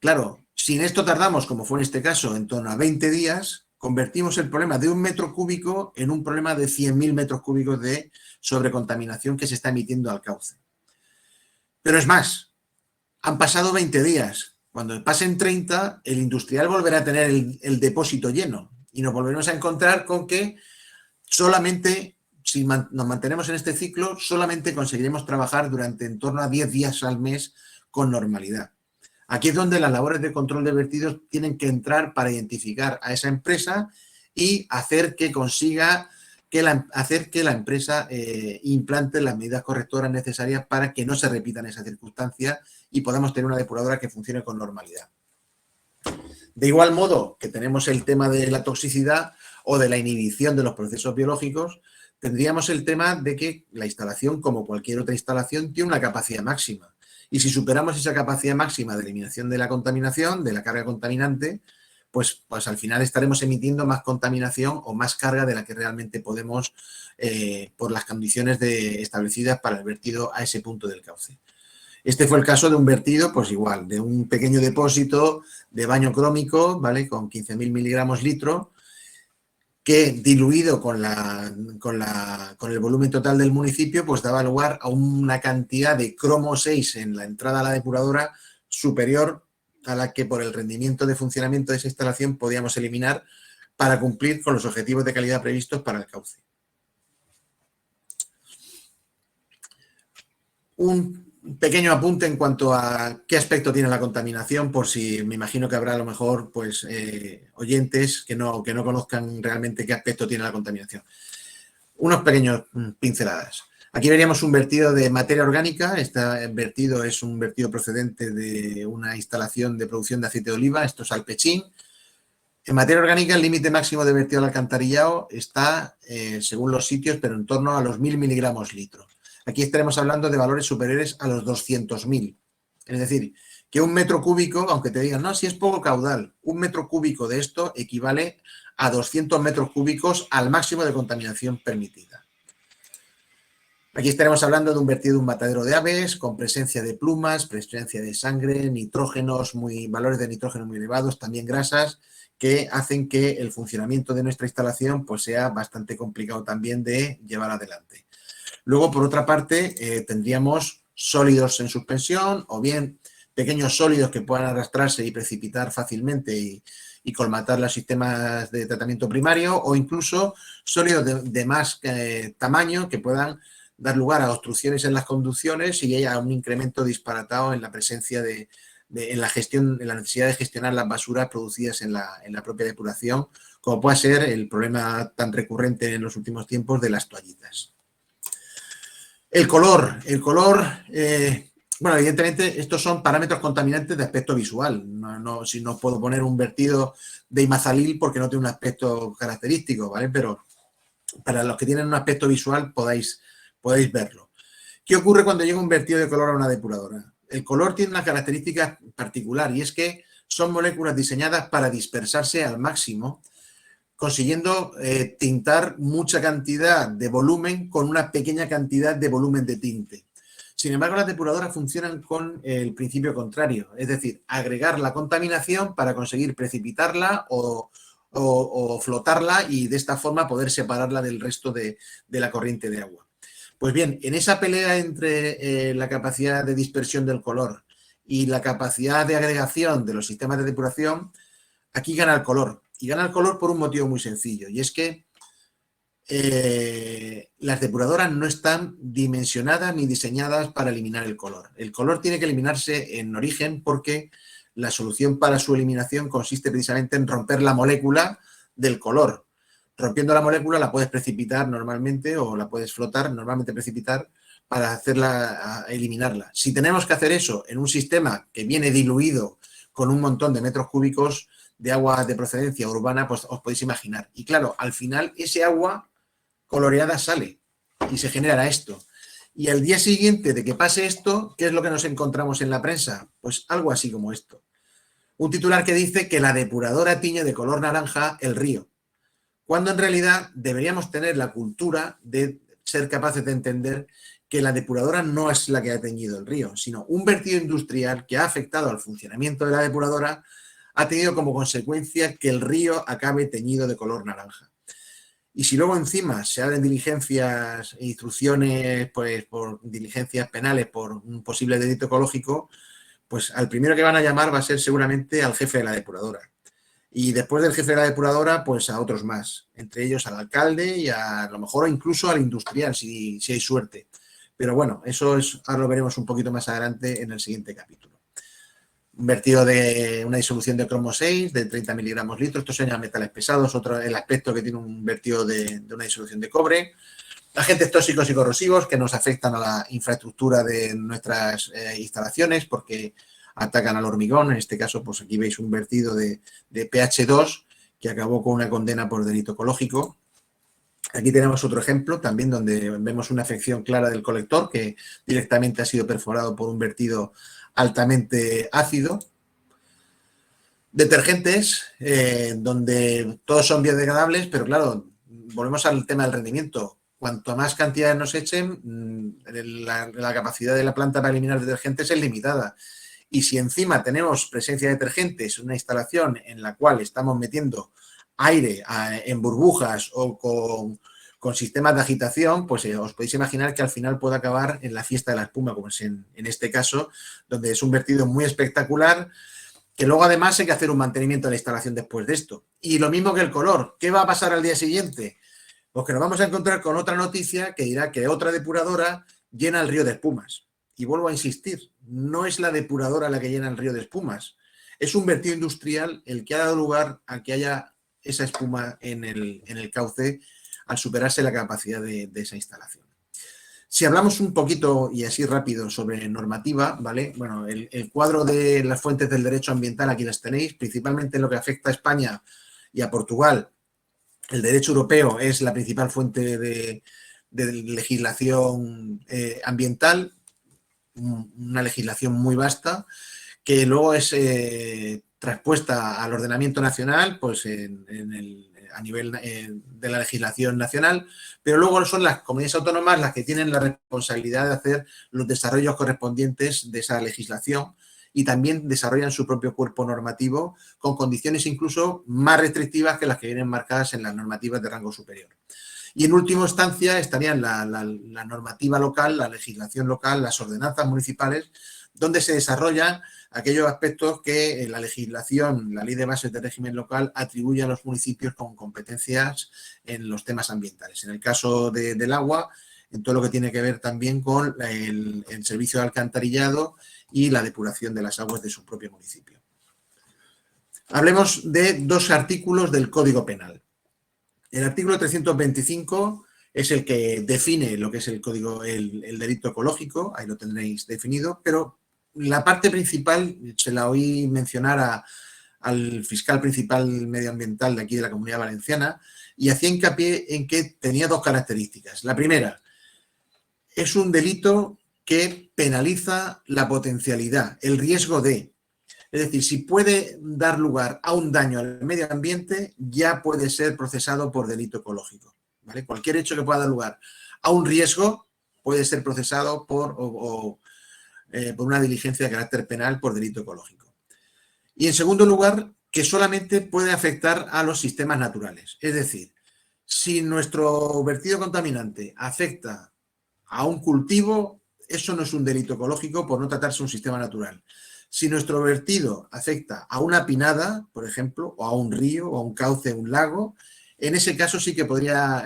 Speaker 2: claro, si en esto tardamos, como fue en este caso, en torno a 20 días, convertimos el problema de 1 metro cúbico en un problema de 100.000 metros cúbicos de sobrecontaminación que se está emitiendo al cauce. Pero es más, han pasado 20 días. Cuando pasen 30, el industrial volverá a tener el depósito lleno y nos volveremos a encontrar con que solamente, si nos mantenemos en este ciclo, solamente conseguiremos trabajar durante en torno a 10 días al mes con normalidad. Aquí es donde las labores de control de vertidos tienen que entrar para identificar a esa empresa y hacer que consiga hacer que la empresa implante las medidas correctoras necesarias para que no se repitan esas circunstancias y podamos tener una depuradora que funcione con normalidad. De igual modo que tenemos el tema de la toxicidad o de la inhibición de los procesos biológicos, tendríamos el tema de que la instalación, como cualquier otra instalación, tiene una capacidad máxima. Y si superamos esa capacidad máxima de eliminación de la contaminación, de la carga contaminante, pues al final estaremos emitiendo más contaminación o más carga de la que realmente podemos por las condiciones establecidas para el vertido a ese punto del cauce. Este fue el caso de un vertido, pues igual, de un pequeño depósito de baño crómico, ¿vale? Con 15.000 miligramos litro, que diluido con el volumen total del municipio, pues daba lugar a una cantidad de cromo 6 en la entrada a la depuradora superior a la que por el rendimiento de funcionamiento de esa instalación podíamos eliminar para cumplir con los objetivos de calidad previstos para el cauce. Un pequeño apunte en cuanto a qué aspecto tiene la contaminación, por si me imagino que habrá a lo mejor pues, oyentes que no conozcan realmente qué aspecto tiene la contaminación. Unos pequeños pinceladas. Aquí veríamos un vertido de materia orgánica. Este vertido es un vertido procedente de una instalación de producción de aceite de oliva. Esto es Alpechín. En materia orgánica, el límite máximo de vertido al alcantarillado está, según los sitios, pero en torno a los 1000 miligramos litro. Aquí estaremos hablando de valores superiores a los 200.000. Es decir, que un metro cúbico, aunque te digan, no, si es poco caudal, un metro cúbico de esto equivale a 200 metros cúbicos al máximo de contaminación permitida. Aquí estaremos hablando de un vertido de un matadero de aves, con presencia de plumas, presencia de sangre, nitrógenos, valores de nitrógeno muy elevados, también grasas, que hacen que el funcionamiento de nuestra instalación pues, sea bastante complicado también de llevar adelante. Luego, por otra parte, tendríamos sólidos en suspensión o bien pequeños sólidos que puedan arrastrarse y precipitar fácilmente y colmatar los sistemas de tratamiento primario, o incluso sólidos de más tamaño que puedan dar lugar a obstrucciones en las conducciones y haya un incremento disparatado en la presencia en la gestión, en la necesidad de gestionar las basuras producidas en la propia depuración, como puede ser el problema tan recurrente en los últimos tiempos de las toallitas. El color, bueno, evidentemente estos son parámetros contaminantes de aspecto visual. Si no puedo poner un vertido de imazalil porque no tiene un aspecto característico, ¿vale? Pero para los que tienen un aspecto visual podéis verlo. ¿Qué ocurre cuando llega un vertido de color a una depuradora? El color tiene una característica particular y es que son moléculas diseñadas para dispersarse al máximo, consiguiendo tintar mucha cantidad de volumen con una pequeña cantidad de volumen de tinte. Sin embargo, las depuradoras funcionan con el principio contrario, es decir, agregar la contaminación para conseguir precipitarla o flotarla y de esta forma poder separarla del resto de la corriente de agua. Pues bien, en esa pelea entre la capacidad de dispersión del color y la capacidad de agregación de los sistemas de depuración, aquí gana el color. Y gana el color por un motivo muy sencillo, y es que las depuradoras no están dimensionadas ni diseñadas para eliminar el color. El color tiene que eliminarse en origen porque la solución para su eliminación consiste precisamente en romper la molécula del color. Rompiendo la molécula la puedes precipitar normalmente o la puedes flotar, normalmente precipitar, para eliminarla. Si tenemos que hacer eso en un sistema que viene diluido con un montón de metros cúbicos de agua de procedencia urbana, pues os podéis imaginar. Y claro, al final ese agua coloreada sale y se genera esto. Y al día siguiente de que pase esto, ¿qué es lo que nos encontramos en la prensa? Pues algo así como esto. Un titular que dice que la depuradora tiñe de color naranja el río, cuando en realidad deberíamos tener la cultura de ser capaces de entender que la depuradora no es la que ha teñido el río, sino un vertido industrial que ha afectado al funcionamiento de la depuradora ha tenido como consecuencia que el río acabe teñido de color naranja. Y si luego encima se abren diligencias e instrucciones pues, por diligencias penales por un posible delito ecológico, pues al primero que van a llamar va a ser seguramente al jefe de la depuradora. Y después del jefe de la depuradora, pues a otros más, entre ellos al alcalde y a lo mejor incluso al industrial, si hay suerte. Pero bueno, eso ahora lo veremos un poquito más adelante en el siguiente capítulo. Un vertido de una disolución de cromo 6 de 30 miligramos litro. Estos son metales pesados, otro el aspecto que tiene un vertido de una disolución de cobre. Agentes tóxicos y corrosivos que nos afectan a la infraestructura de nuestras instalaciones porque atacan al hormigón. En este caso, pues aquí veis un vertido de pH 2 que acabó con una condena por delito ecológico. Aquí tenemos otro ejemplo también donde vemos una afección clara del colector que directamente ha sido perforado por un vertido altamente ácido. Detergentes, donde todos son biodegradables, pero claro, volvemos al tema del rendimiento. Cuanto más cantidades nos echen, la capacidad de la planta para eliminar detergentes es limitada. Y si encima tenemos presencia de detergentes en una instalación en la cual estamos metiendo aire en burbujas o con sistemas de agitación, pues os podéis imaginar que al final puede acabar en la fiesta de la espuma, como es en este caso, donde es un vertido muy espectacular, que luego además hay que hacer un mantenimiento de la instalación después de esto. Y lo mismo que el color. ¿Qué va a pasar al día siguiente? Pues que nos vamos a encontrar con otra noticia que dirá que otra depuradora llena el río de espumas. y vuelvo a insistir, no es la depuradora la que llena el río de espumas, es un vertido industrial el que ha dado lugar a que haya esa espuma en el cauce al superarse la capacidad de esa instalación. Si hablamos un poquito y así rápido sobre normativa, ¿vale? Bueno, el cuadro de las fuentes del derecho ambiental aquí las tenéis, principalmente en lo que afecta a España y a Portugal. El derecho europeo es la principal fuente de legislación ambiental, una legislación muy vasta, que luego es traspuesta al ordenamiento nacional, pues a nivel de la legislación nacional, pero luego son las comunidades autónomas las que tienen la responsabilidad de hacer los desarrollos correspondientes de esa legislación y también desarrollan su propio cuerpo normativo con condiciones incluso más restrictivas que las que vienen marcadas en las normativas de rango superior. Y en última instancia estarían la normativa local, la legislación local, las ordenanzas municipales, donde se desarrollan aquellos aspectos que la legislación, la ley de bases de régimen local, atribuye a los municipios con competencias en los temas ambientales. En el caso del agua, en todo lo que tiene que ver también con el servicio de alcantarillado y la depuración de las aguas de su propio municipio. Hablemos de dos artículos del Código Penal. El artículo 325 es el que define lo que es el delito ecológico, ahí lo tendréis definido, pero la parte principal se la oí mencionar al fiscal principal medioambiental de aquí de la Comunidad Valenciana y hacía hincapié en que tenía dos características. La primera, es un delito que penaliza la potencialidad, el riesgo de. Es decir, si puede dar lugar a un daño al medio ambiente, ya puede ser procesado por delito ecológico, ¿vale? Cualquier hecho que pueda dar lugar a un riesgo puede ser procesado por una diligencia de carácter penal por delito ecológico. Y en segundo lugar, que solamente puede afectar a los sistemas naturales. Es decir, si nuestro vertido contaminante afecta a un cultivo, eso no es un delito ecológico por no tratarse de un sistema natural. Si nuestro vertido afecta a una pinada, por ejemplo, o a un río, o a un cauce, un lago, en ese caso sí que podría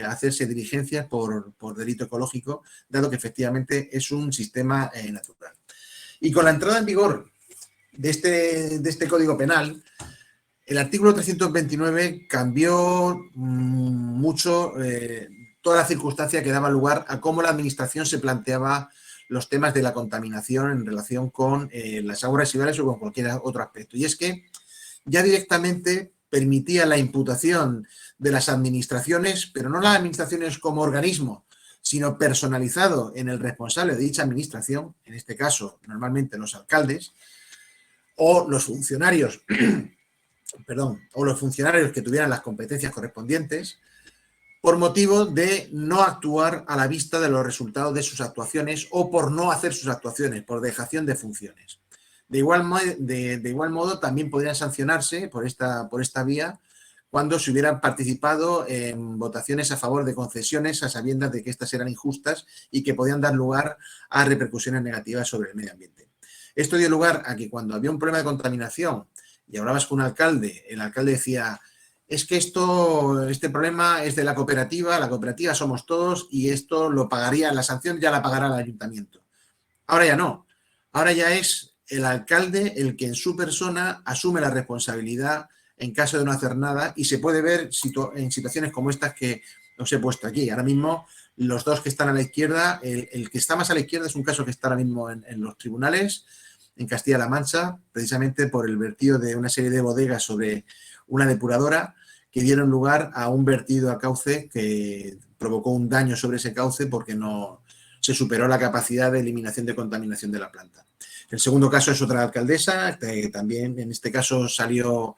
Speaker 2: hacerse diligencias por delito ecológico, dado que efectivamente es un sistema natural. Y con la entrada en vigor de este Código Penal, el artículo 329 cambió mucho toda la circunstancia que daba lugar a cómo la Administración se planteaba los temas de la contaminación en relación con las aguas residuales o con cualquier otro aspecto. Y es que ya directamente permitía la imputación de las administraciones, pero no las administraciones como organismo, sino personalizado en el responsable de dicha administración, en este caso normalmente los alcaldes, o los funcionarios, o los funcionarios que tuvieran las competencias correspondientes, por motivo de no actuar a la vista de los resultados de sus actuaciones o por no hacer sus actuaciones, por dejación de funciones. De igual modo, también podrían sancionarse por esta vía cuando se hubieran participado en votaciones a favor de concesiones a sabiendas de que estas eran injustas y que podían dar lugar a repercusiones negativas sobre el medio ambiente. Esto dio lugar a que cuando había un problema de contaminación y hablabas con un alcalde, el alcalde decía: es que este problema es de la cooperativa somos todos y esto lo pagaría, la sanción ya la pagará el ayuntamiento. Ahora ya no, ahora ya es el alcalde el que en su persona asume la responsabilidad en caso de no hacer nada y se puede ver en situaciones como estas que os he puesto aquí. Ahora mismo los dos que están a la izquierda, el que está más a la izquierda es un caso que está ahora mismo en los tribunales en Castilla-La Mancha, precisamente por el vertido de una serie de bodegas sobre una depuradora que dieron lugar a un vertido a cauce que provocó un daño sobre ese cauce porque no se superó la capacidad de eliminación de contaminación de la planta. El segundo caso es otra alcaldesa, que también en este caso salió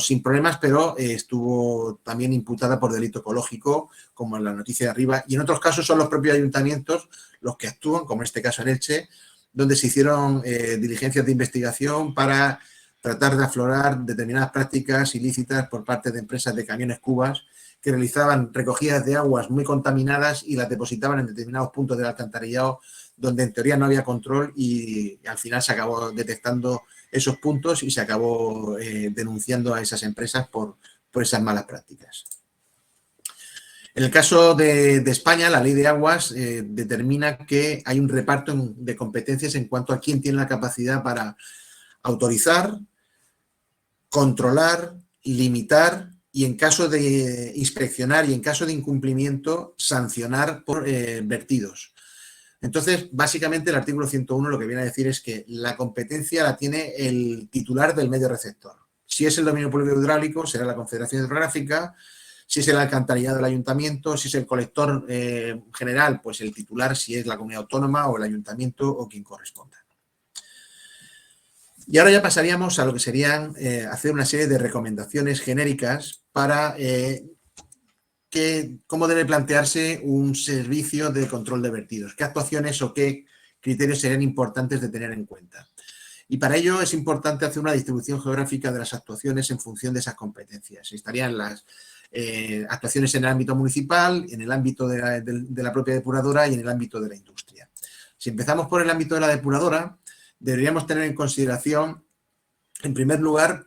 Speaker 2: sin problemas, pero estuvo también imputada por delito ecológico, como en la noticia de arriba, y en otros casos son los propios ayuntamientos los que actúan, como en este caso en Elche, donde se hicieron diligencias de investigación para tratar de aflorar determinadas prácticas ilícitas por parte de empresas de camiones cubas que realizaban recogidas de aguas muy contaminadas y las depositaban en determinados puntos del alcantarillado donde en teoría no había control y al final se acabó detectando esos puntos y se acabó denunciando a esas empresas por esas malas prácticas. En el caso de España, la Ley de Aguas determina que hay un reparto de competencias en cuanto a quién tiene la capacidad para autorizar, controlar, limitar y en caso de inspeccionar y en caso de incumplimiento sancionar por vertidos. Entonces, básicamente el artículo 101 lo que viene a decir es que la competencia la tiene el titular del medio receptor. Si es el dominio público hidráulico, será la Confederación Hidrográfica. Si es el alcantarillado del ayuntamiento, si es el colector general, pues el titular, si es la comunidad autónoma o el ayuntamiento o quien corresponda. Y ahora ya pasaríamos a lo que serían hacer una serie de recomendaciones genéricas para cómo debe plantearse un servicio de control de vertidos, qué actuaciones o qué criterios serían importantes de tener en cuenta. Y para ello es importante hacer una distribución geográfica de las actuaciones en función de esas competencias. Estarían las actuaciones en el ámbito municipal, en el ámbito de la propia depuradora y en el ámbito de la industria. Si empezamos por el ámbito de la depuradora, deberíamos tener en consideración, en primer lugar,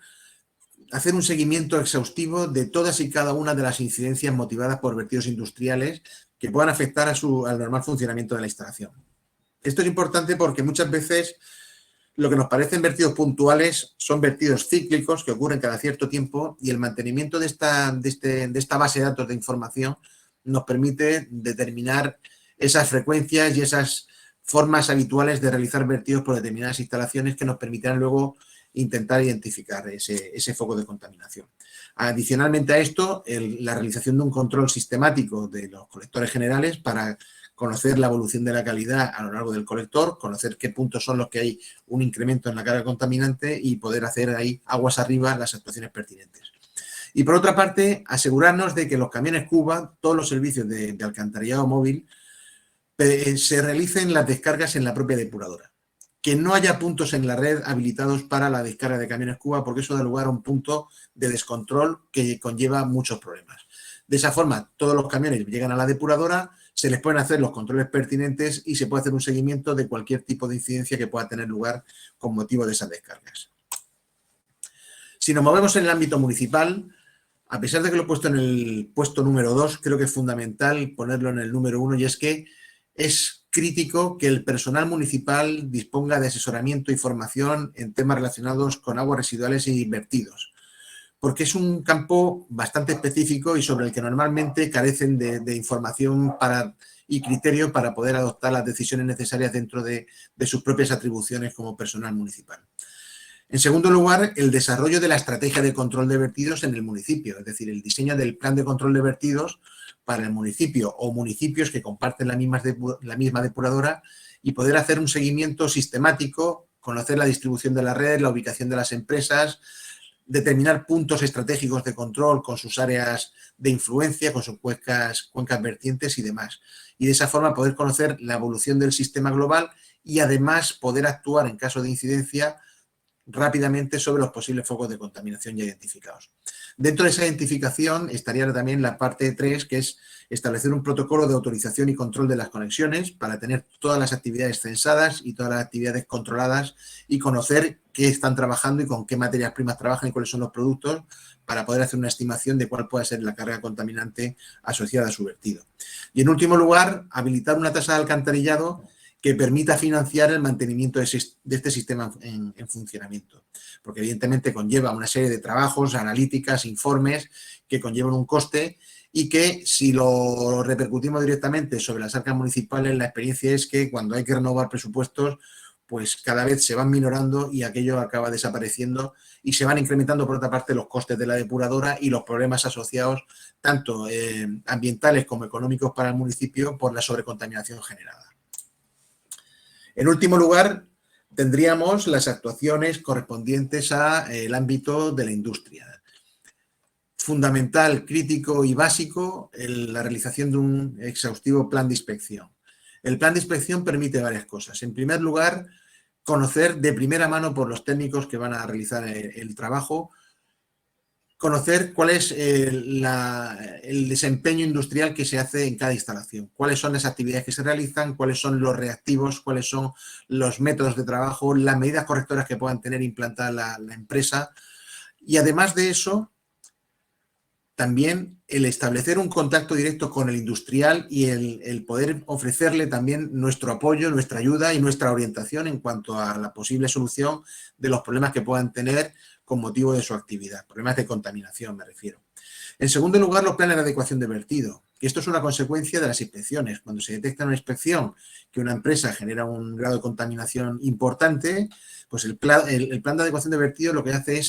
Speaker 2: hacer un seguimiento exhaustivo de todas y cada una de las incidencias motivadas por vertidos industriales que puedan afectar al normal funcionamiento de la instalación. Esto es importante porque muchas veces lo que nos parecen vertidos puntuales son vertidos cíclicos que ocurren cada cierto tiempo y el mantenimiento de esta base de datos de información nos permite determinar esas frecuencias y esas formas habituales de realizar vertidos por determinadas instalaciones que nos permitirán luego intentar identificar ese foco de contaminación. Adicionalmente a esto, la realización de un control sistemático de los colectores generales para conocer la evolución de la calidad a lo largo del colector, conocer qué puntos son los que hay un incremento en la carga contaminante y poder hacer ahí aguas arriba las actuaciones pertinentes. Y por otra parte, asegurarnos de que los camiones Cuba, todos los servicios de alcantarillado móvil, se realicen las descargas en la propia depuradora. Que no haya puntos en la red habilitados para la descarga de camiones Cuba, porque eso da lugar a un punto de descontrol que conlleva muchos problemas. De esa forma, todos los camiones llegan a la depuradora, se les pueden hacer los controles pertinentes y se puede hacer un seguimiento de cualquier tipo de incidencia que pueda tener lugar con motivo de esas descargas. Si nos movemos en el ámbito municipal, a pesar de que lo he puesto en el puesto número 2, creo que es fundamental ponerlo en el número 1 y es que es crítico que el personal municipal disponga de asesoramiento y formación en temas relacionados con aguas residuales y vertidos, porque es un campo bastante específico y sobre el que normalmente carecen de información y criterio para poder adoptar las decisiones necesarias dentro de sus propias atribuciones como personal municipal. En segundo lugar, el desarrollo de la estrategia de control de vertidos en el municipio, es decir, el diseño del plan de control de vertidos para el municipio o municipios que comparten la misma depuradora y poder hacer un seguimiento sistemático, conocer la distribución de la red, la ubicación de las empresas, determinar puntos estratégicos de control con sus áreas de influencia, con sus cuencas vertientes y demás. Y de esa forma poder conocer la evolución del sistema global y además poder actuar en caso de incidencia rápidamente sobre los posibles focos de contaminación ya identificados. Dentro de esa identificación estaría también la parte 3, que es establecer un protocolo de autorización y control de las conexiones para tener todas las actividades censadas y todas las actividades controladas y conocer qué están trabajando y con qué materias primas trabajan y cuáles son los productos para poder hacer una estimación de cuál pueda ser la carga contaminante asociada a su vertido. Y en último lugar, habilitar una tasa de alcantarillado que permita financiar el mantenimiento de este sistema en funcionamiento. Porque evidentemente conlleva una serie de trabajos, analíticas, informes que conllevan un coste y que si lo repercutimos directamente sobre las arcas municipales, la experiencia es que cuando hay que renovar presupuestos, pues cada vez se van minorando y aquello acaba desapareciendo y se van incrementando por otra parte los costes de la depuradora y los problemas asociados tanto ambientales como económicos para el municipio por la sobrecontaminación generada. En último lugar, tendríamos las actuaciones correspondientes al ámbito de la industria. Fundamental, crítico y básico, la realización de un exhaustivo plan de inspección. El plan de inspección permite varias cosas. En primer lugar, conocer de primera mano por los técnicos que van a realizar el trabajo, conocer cuál es el desempeño industrial que se hace en cada instalación, cuáles son las actividades que se realizan, cuáles son los reactivos, cuáles son los métodos de trabajo, las medidas correctoras que puedan tener implantada la empresa. Y además de eso, también el establecer un contacto directo con el industrial y el poder ofrecerle también nuestro apoyo, nuestra ayuda y nuestra orientación en cuanto a la posible solución de los problemas que puedan tener con motivo de su actividad, problemas de contaminación me refiero. En segundo lugar, los planes de adecuación de vertido, que esto es una consecuencia de las inspecciones. Cuando se detecta en una inspección que una empresa genera un grado de contaminación importante, pues el plan de adecuación de vertido lo que hace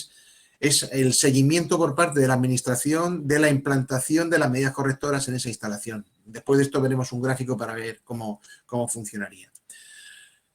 Speaker 2: es el seguimiento por parte de la administración de la implantación de las medidas correctoras en esa instalación. Después de esto veremos un gráfico para ver cómo funcionaría.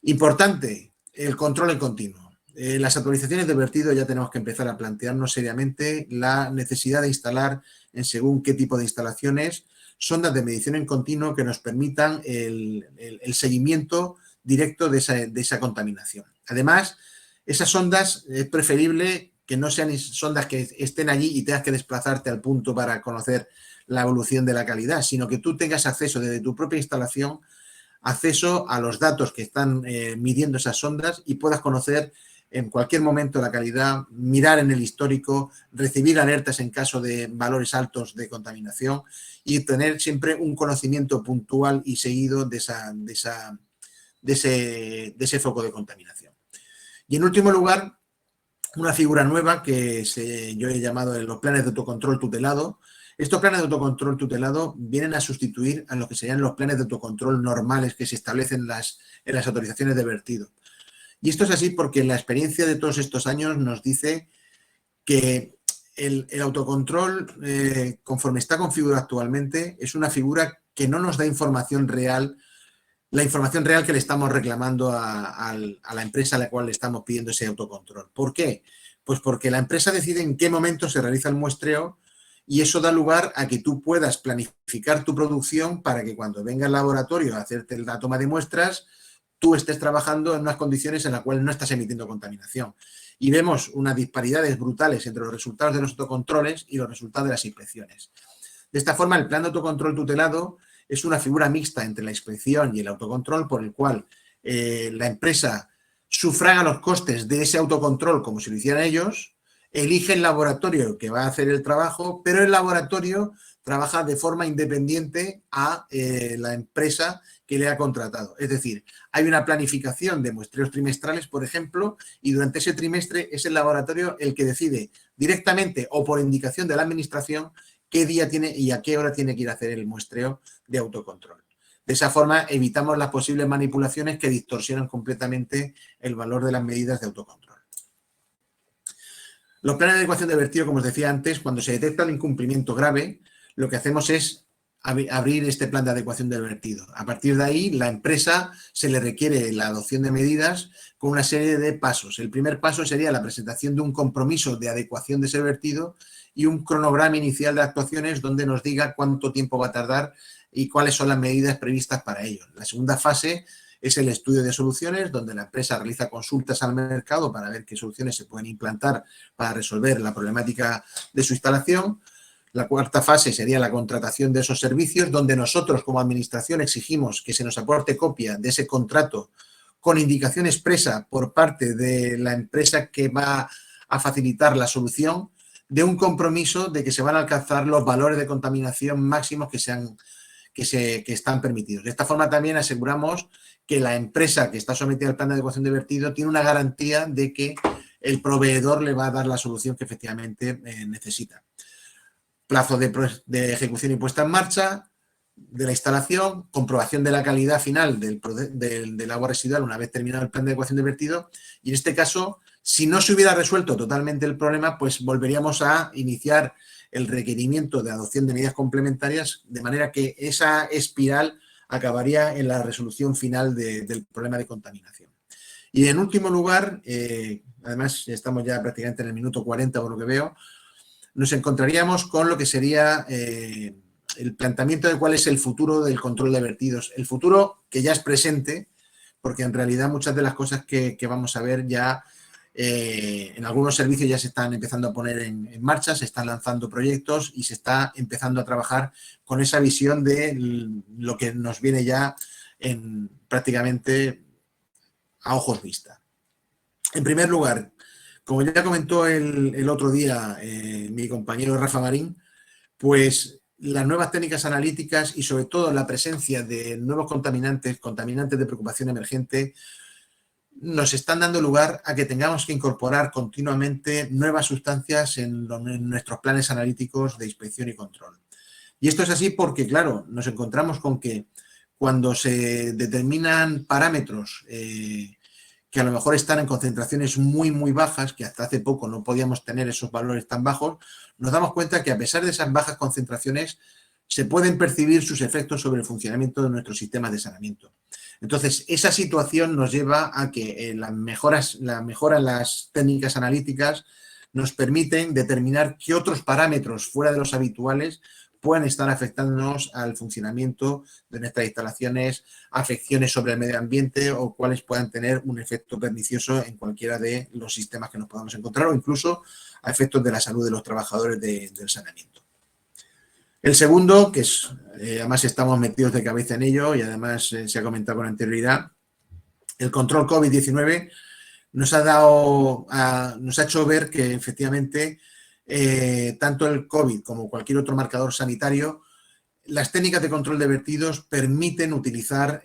Speaker 2: Importante, el control en continuo. Las autorizaciones de vertido ya tenemos que empezar a plantearnos seriamente la necesidad de instalar en según qué tipo de instalaciones sondas de medición en continuo que nos permitan el seguimiento directo de esa contaminación. Además, esas sondas es preferible que no sean sondas que estén allí y tengas que desplazarte al punto para conocer la evolución de la calidad, sino que tú tengas acceso desde tu propia instalación, acceso a los datos que están midiendo esas sondas y puedas conocer en cualquier momento la calidad, mirar en el histórico, recibir alertas en caso de valores altos de contaminación y tener siempre un conocimiento puntual y seguido de ese foco de contaminación. Y en último lugar, una figura nueva que yo he llamado los planes de autocontrol tutelado. Estos planes de autocontrol tutelado vienen a sustituir a lo que serían los planes de autocontrol normales que se establecen en las autorizaciones de vertido. Y esto es así porque la experiencia de todos estos años nos dice que el autocontrol, conforme está configurado actualmente, es una figura que no nos da información real, la información real que le estamos reclamando a la empresa a la cual le estamos pidiendo ese autocontrol. ¿Por qué? Pues porque la empresa decide en qué momento se realiza el muestreo y eso da lugar a que tú puedas planificar tu producción para que cuando venga el laboratorio a hacerte la toma de muestras, tú estés trabajando en unas condiciones en las cuales no estás emitiendo contaminación. Y vemos unas disparidades brutales entre los resultados de los autocontroles y los resultados de las inspecciones. De esta forma, el plan de autocontrol tutelado es una figura mixta entre la inspección y el autocontrol por el cual la empresa sufraga los costes de ese autocontrol como si lo hicieran ellos, elige el laboratorio que va a hacer el trabajo, pero el laboratorio trabaja de forma independiente a la empresa que le ha contratado. Es decir, hay una planificación de muestreos trimestrales, por ejemplo, y durante ese trimestre es el laboratorio el que decide directamente o por indicación de la administración qué día tiene y a qué hora tiene que ir a hacer el muestreo de autocontrol. De esa forma evitamos las posibles manipulaciones que distorsionan completamente el valor de las medidas de autocontrol. Los planes de adecuación de vertido, como os decía antes, cuando se detecta el incumplimiento grave, lo que hacemos es abrir este plan de adecuación del vertido. A partir de ahí, la empresa se le requiere la adopción de medidas con una serie de pasos. El primer paso sería la presentación de un compromiso de adecuación de ese vertido y un cronograma inicial de actuaciones donde nos diga cuánto tiempo va a tardar y cuáles son las medidas previstas para ello. La segunda fase es el estudio de soluciones, donde la empresa realiza consultas al mercado para ver qué soluciones se pueden implantar para resolver la problemática de su instalación. La cuarta fase sería la contratación de esos servicios, donde nosotros como administración exigimos que se nos aporte copia de ese contrato con indicación expresa por parte de la empresa que va a facilitar la solución, de un compromiso de que se van a alcanzar los valores de contaminación máximos que están permitidos. De esta forma también aseguramos que la empresa que está sometida al plan de adecuación de vertido tiene una garantía de que el proveedor le va a dar la solución que efectivamente necesita. Plazo de ejecución y puesta en marcha de la instalación, comprobación de la calidad final del agua residual una vez terminado el plan de adecuación de vertido y en este caso, si no se hubiera resuelto totalmente el problema, pues volveríamos a iniciar el requerimiento de adopción de medidas complementarias de manera que esa espiral acabaría en la resolución final del problema de contaminación. Y en último lugar, además estamos ya prácticamente en el minuto 40 por lo que veo, nos encontraríamos con lo que sería el planteamiento de cuál es el futuro del control de vertidos. El futuro que ya es presente, porque en realidad muchas de las cosas que vamos a ver ya en algunos servicios ya se están empezando a poner en marcha, se están lanzando proyectos y se está empezando a trabajar con esa visión de lo que nos viene ya prácticamente a ojos vista. En primer lugar, como ya comentó el otro día mi compañero Rafa Marín, pues las nuevas técnicas analíticas y sobre todo la presencia de nuevos contaminantes de preocupación emergente, nos están dando lugar a que tengamos que incorporar continuamente nuevas sustancias en nuestros planes analíticos de inspección y control. Y esto es así porque, claro, nos encontramos con que cuando se determinan parámetros que a lo mejor están en concentraciones muy, muy bajas, que hasta hace poco no podíamos tener esos valores tan bajos, nos damos cuenta que a pesar de esas bajas concentraciones se pueden percibir sus efectos sobre el funcionamiento de nuestros sistemas de saneamiento. Entonces, esa situación nos lleva a que la mejora en las técnicas analíticas nos permiten determinar qué otros parámetros fuera de los habituales pueden estar afectándonos al funcionamiento de nuestras instalaciones, afecciones sobre el medio ambiente o cuáles puedan tener un efecto pernicioso en cualquiera de los sistemas que nos podamos encontrar o incluso a efectos de la salud de los trabajadores del saneamiento. El segundo, que es, además estamos metidos de cabeza en ello y además se ha comentado con anterioridad, el control COVID-19 nos ha hecho ver que efectivamente tanto el COVID como cualquier otro marcador sanitario, las técnicas de control de vertidos permiten optimizar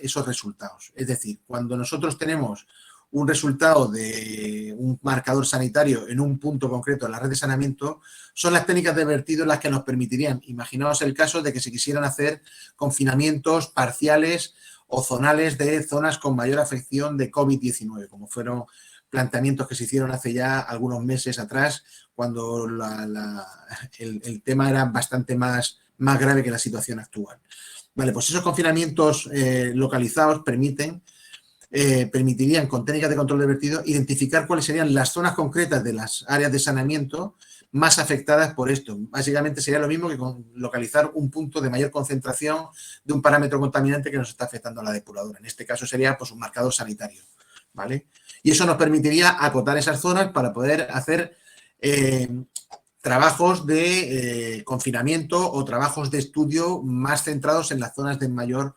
Speaker 2: esos resultados. Es decir, cuando nosotros tenemos un resultado de un marcador sanitario en un punto concreto en la red de saneamiento, son las técnicas de vertido las que nos permitirían, imaginaos el caso de que se quisieran hacer confinamientos parciales o zonales de zonas con mayor afección de COVID-19, como fueron planteamientos que se hicieron hace ya algunos meses atrás, cuando el tema era bastante más grave que la situación actual. Vale, pues esos confinamientos localizados permitirían, con técnicas de control de vertido, identificar cuáles serían las zonas concretas de las áreas de saneamiento más afectadas por esto. Básicamente sería lo mismo que localizar un punto de mayor concentración de un parámetro contaminante que nos está afectando a la depuradora. En este caso sería pues, un marcador sanitario, ¿vale? Y eso nos permitiría acotar esas zonas para poder hacer trabajos de confinamiento o trabajos de estudio más centrados en las zonas de mayor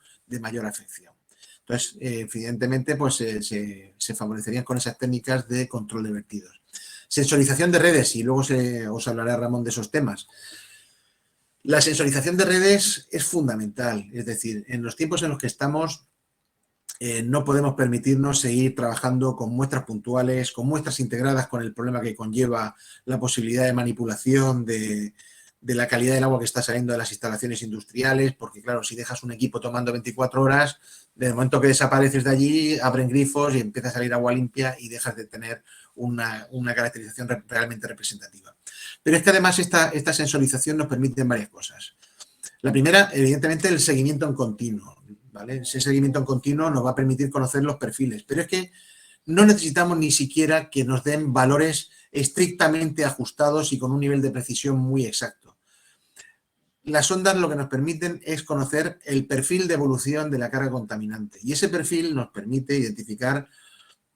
Speaker 2: afección. Entonces, evidentemente, pues se favorecerían con esas técnicas de control de vertidos. Sensorización de redes, y luego os hablará Ramón de esos temas. La sensorización de redes es fundamental, es decir, en los tiempos en los que estamos no podemos permitirnos seguir trabajando con muestras puntuales, con muestras integradas con el problema que conlleva la posibilidad de manipulación de la calidad del agua que está saliendo de las instalaciones industriales, porque claro, si dejas un equipo tomando 24 horas, desde el momento que desapareces de allí, abren grifos y empieza a salir agua limpia y dejas de tener una caracterización realmente representativa. Pero es que además esta sensorización nos permite varias cosas. La primera, evidentemente, el seguimiento en continuo, ¿vale? Ese seguimiento en continuo nos va a permitir conocer los perfiles, pero es que no necesitamos ni siquiera que nos den valores estrictamente ajustados y con un nivel de precisión muy exacto. Las ondas lo que nos permiten es conocer el perfil de evolución de la carga contaminante y ese perfil nos permite identificar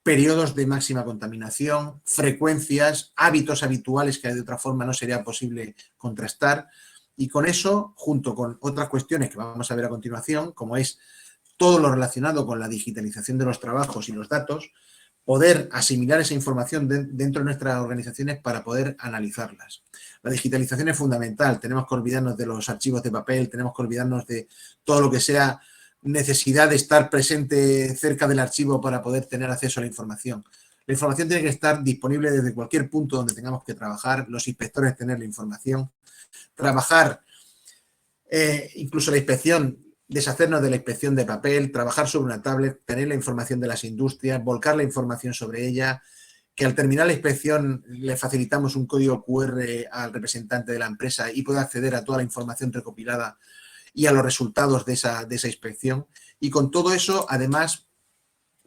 Speaker 2: periodos de máxima contaminación, frecuencias, hábitos habituales que de otra forma no sería posible contrastar. Y con eso, junto con otras cuestiones que vamos a ver a continuación, como es todo lo relacionado con la digitalización de los trabajos y los datos, poder asimilar esa información dentro de nuestras organizaciones para poder analizarlas. La digitalización es fundamental, tenemos que olvidarnos de los archivos de papel, tenemos que olvidarnos de todo lo que sea necesidad de estar presente cerca del archivo para poder tener acceso a la información. La información tiene que estar disponible desde cualquier punto donde tengamos que trabajar, los inspectores tener la información, trabajar incluso la inspección, deshacernos de la inspección de papel, trabajar sobre una tablet, tener la información de las industrias, volcar la información sobre ella, que al terminar la inspección le facilitamos un código QR al representante de la empresa y pueda acceder a toda la información recopilada y a los resultados de esa inspección. Y con todo eso, además,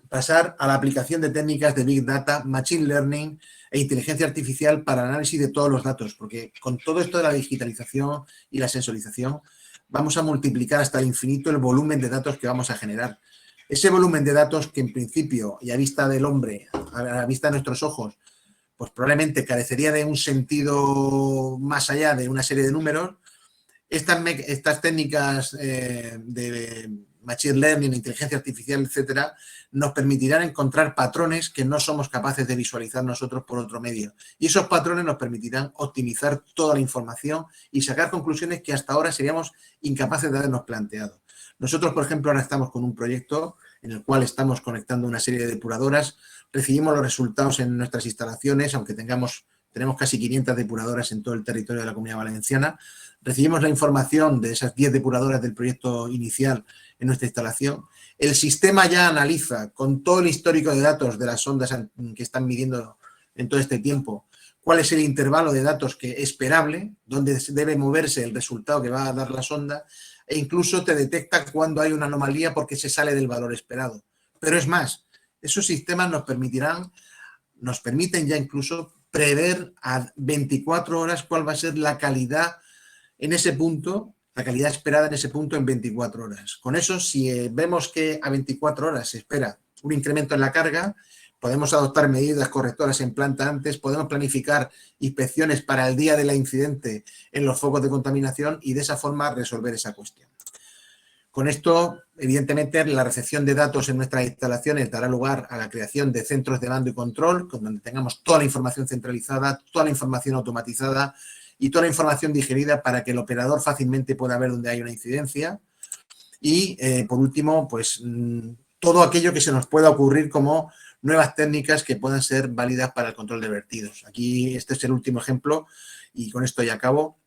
Speaker 2: pasar a la aplicación de técnicas de Big Data, Machine Learning e inteligencia artificial para el análisis de todos los datos, porque con todo esto de la digitalización y la sensorización vamos a multiplicar hasta el infinito el volumen de datos que vamos a generar. Ese volumen de datos que en principio y a vista del hombre, a la vista de nuestros ojos, pues probablemente carecería de un sentido más allá de una serie de números, estas técnicas de machine learning, inteligencia artificial, etcétera, nos permitirán encontrar patrones que no somos capaces de visualizar nosotros por otro medio. Y esos patrones nos permitirán optimizar toda la información y sacar conclusiones que hasta ahora seríamos incapaces de habernos planteado. Nosotros, por ejemplo, ahora estamos con un proyecto en el cual estamos conectando una serie de depuradoras, recibimos los resultados en nuestras instalaciones, aunque tenemos casi 500 depuradoras en todo el territorio de la Comunidad Valenciana. Recibimos la información de esas 10 depuradoras del proyecto inicial en nuestra instalación. El sistema ya analiza con todo el histórico de datos de las sondas que están midiendo en todo este tiempo cuál es el intervalo de datos que es esperable, dónde debe moverse el resultado que va a dar la sonda, e incluso te detecta cuando hay una anomalía porque se sale del valor esperado. Pero es más, esos sistemas nos permiten ya incluso prever a 24 horas cuál va a ser la calidad en ese punto, la calidad esperada en ese punto en 24 horas. Con eso, si vemos que a 24 horas se espera un incremento en la carga, podemos adoptar medidas correctoras en planta antes, podemos planificar inspecciones para el día del incidente en los focos de contaminación y de esa forma resolver esa cuestión. Con esto, evidentemente, la recepción de datos en nuestras instalaciones dará lugar a la creación de centros de mando y control, donde tengamos toda la información centralizada, toda la información automatizada y toda la información digerida para que el operador fácilmente pueda ver dónde hay una incidencia. Y, por último, pues todo aquello que se nos pueda ocurrir como nuevas técnicas que puedan ser válidas para el control de vertidos. Aquí este es el último ejemplo y con esto ya acabo.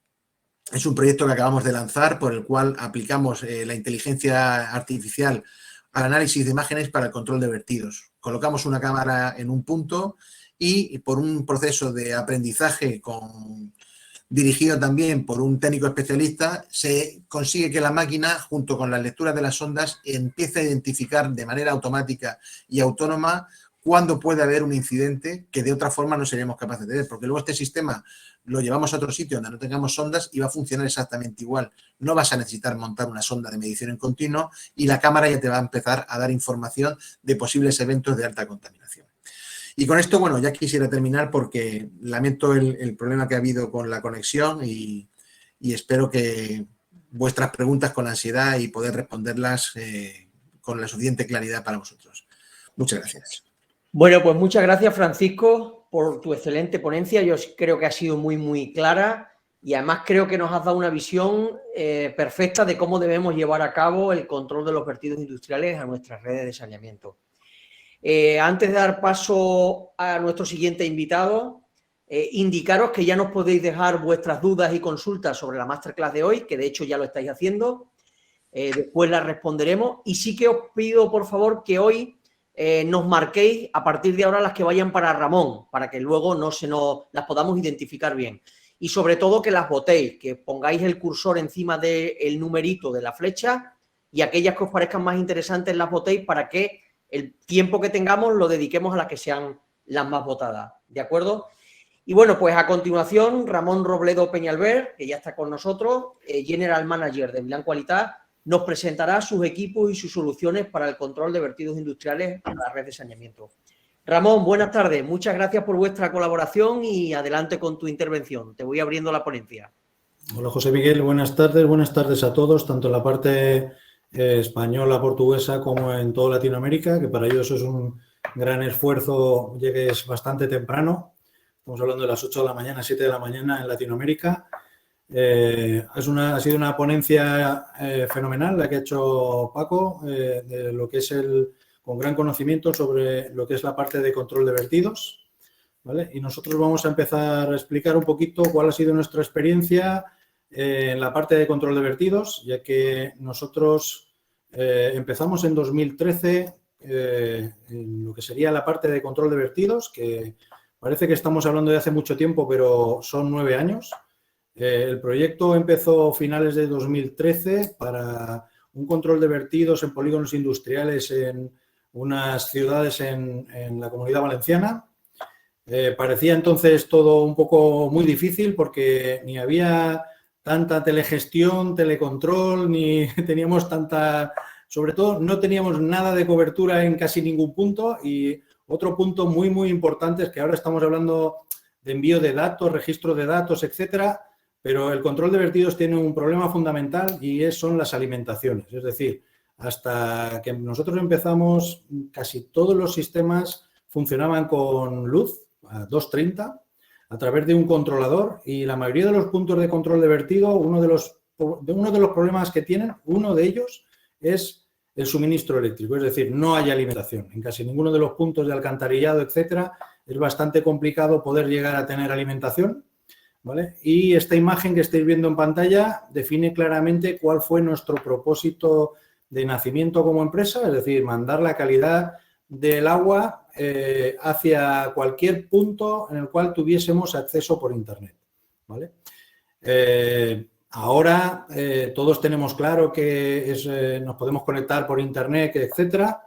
Speaker 2: Es un proyecto que acabamos de lanzar por el cual aplicamos la inteligencia artificial al análisis de imágenes para el control de vertidos. Colocamos una cámara en un punto y por un proceso de aprendizaje dirigido también por un técnico especialista, se consigue que la máquina, junto con las lecturas de las ondas, empiece a identificar de manera automática y autónoma cuándo puede haber un incidente que de otra forma no seríamos capaces de ver, porque luego este sistema lo llevamos a otro sitio donde no tengamos sondas y va a funcionar exactamente igual. No vas a necesitar montar una sonda de medición en continuo y la cámara ya te va a empezar a dar información de posibles eventos de alta contaminación. Y con esto, bueno, ya quisiera terminar porque lamento el problema que ha habido con la conexión y espero que vuestras preguntas con ansiedad y poder responderlas con la suficiente claridad para vosotros. Muchas gracias.
Speaker 1: Bueno, pues muchas gracias, Francisco, por tu excelente ponencia. Yo creo que ha sido muy, muy clara y además creo que nos has dado una visión perfecta de cómo debemos llevar a cabo el control de los vertidos industriales a nuestras redes de saneamiento. Antes de dar paso a nuestro siguiente invitado, indicaros que ya nos podéis dejar vuestras dudas y consultas sobre la masterclass de hoy, que de hecho ya lo estáis haciendo. Después las responderemos y sí que os pido, por favor, que hoy nos marquéis a partir de ahora las que vayan para Ramón, para que luego las podamos identificar bien. Y sobre todo que las votéis, que pongáis el cursor encima del numerito de la flecha y aquellas que os parezcan más interesantes las votéis para que el tiempo que tengamos lo dediquemos a las que sean las más votadas, ¿de acuerdo? Y bueno, pues a continuación, Ramón Robledo Peñalver, que ya está con nosotros, General Manager de Milán Qualitat, nos presentará sus equipos y sus soluciones para el control de vertidos industriales en la red de saneamiento. Ramón, buenas tardes. Muchas gracias por vuestra colaboración y adelante con tu intervención. Te voy abriendo la ponencia.
Speaker 3: Hola, José Miguel. Buenas tardes a todos, tanto en la parte española, portuguesa, como en toda Latinoamérica, que para ellos es un gran esfuerzo, llegues bastante temprano. Estamos hablando de las 8 de la mañana, 7 de la mañana en Latinoamérica. Ha sido una ponencia fenomenal la que ha hecho Paco, de lo que es con gran conocimiento sobre lo que es la parte de control de vertidos, ¿vale? Y nosotros vamos a empezar a explicar un poquito cuál ha sido nuestra experiencia en la parte de control de vertidos, ya que nosotros empezamos en 2013 en lo que sería la parte de control de vertidos, que parece que estamos hablando de hace mucho tiempo, pero son 9 años. El proyecto empezó a finales de 2013 para un control de vertidos en polígonos industriales en unas ciudades en la Comunidad Valenciana. Parecía entonces todo un poco muy difícil porque ni había tanta telegestión, telecontrol, ni teníamos sobre todo no teníamos nada de cobertura en casi ningún punto. Y otro punto muy, muy importante es que ahora estamos hablando de envío de datos, registro de datos, etcétera, pero el control de vertidos tiene un problema fundamental y son las alimentaciones. Es decir, hasta que nosotros empezamos, casi todos los sistemas funcionaban con luz a 230 a través de un controlador, y la mayoría de los puntos de control de vertido, uno de los problemas que tienen, uno de ellos es el suministro eléctrico, es decir, no hay alimentación. En casi ninguno de los puntos de alcantarillado, etcétera, es bastante complicado poder llegar a tener alimentación, ¿vale? Y esta imagen que estáis viendo en pantalla define claramente cuál fue nuestro propósito de nacimiento como empresa, es decir, mandar la calidad del agua hacia cualquier punto en el cual tuviésemos acceso por Internet, ¿vale? Ahora todos tenemos claro que nos podemos conectar por Internet, etcétera.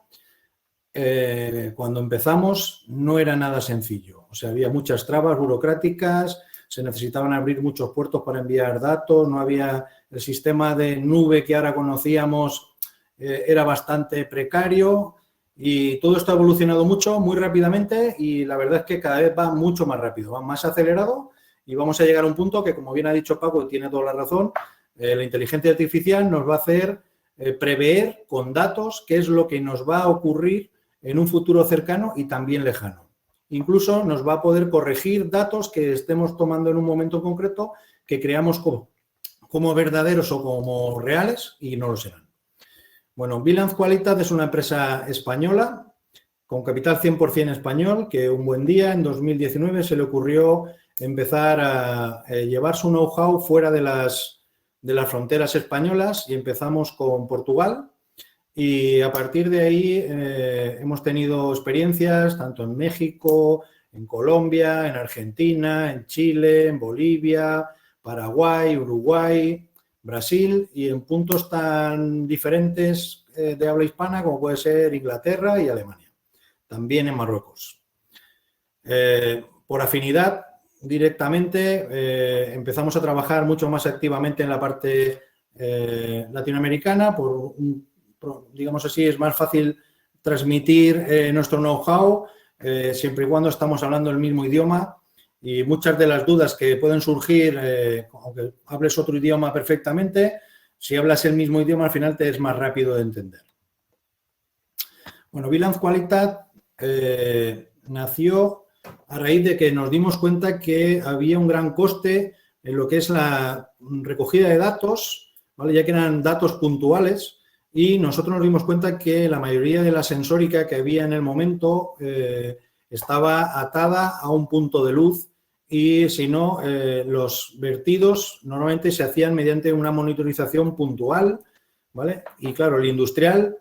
Speaker 3: Cuando empezamos no era nada sencillo, o sea, había muchas trabas burocráticas, se necesitaban abrir muchos puertos para enviar datos, no había el sistema de nube que ahora conocíamos, era bastante precario, y todo esto ha evolucionado mucho, muy rápidamente, y la verdad es que cada vez va mucho más rápido, va más acelerado, y vamos a llegar a un punto que, como bien ha dicho Paco, y tiene toda la razón, la inteligencia artificial nos va a hacer prever con datos qué es lo que nos va a ocurrir en un futuro cercano y también lejano. Incluso nos va a poder corregir datos que estemos tomando en un momento concreto que creamos como verdaderos o como reales y no lo serán. Bueno, Bilanz Qualitat es una empresa española con capital 100% español que un buen día, en 2019, se le ocurrió empezar a llevar su know-how fuera de las fronteras españolas, y empezamos con Portugal. Y a partir de ahí hemos tenido experiencias tanto en México, en Colombia, en Argentina, en Chile, en Bolivia, Paraguay, Uruguay, Brasil, y en puntos tan diferentes de habla hispana como puede ser Inglaterra y Alemania. También en Marruecos. Por afinidad, directamente empezamos a trabajar mucho más activamente en la parte latinoamericana, digamos así, es más fácil transmitir nuestro know-how siempre y cuando estamos hablando el mismo idioma, y muchas de las dudas que pueden surgir, aunque hables otro idioma perfectamente, si hablas el mismo idioma al final te es más rápido de entender. Bueno, Bilanz Qualitat nació a raíz de que nos dimos cuenta que había un gran coste en lo que es la recogida de datos, ¿vale? Ya que eran datos puntuales. Y nosotros nos dimos cuenta que la mayoría de la sensórica que había en el momento estaba atada a un punto de luz, y si no, los vertidos normalmente se hacían mediante una monitorización puntual, ¿vale? Y claro, el industrial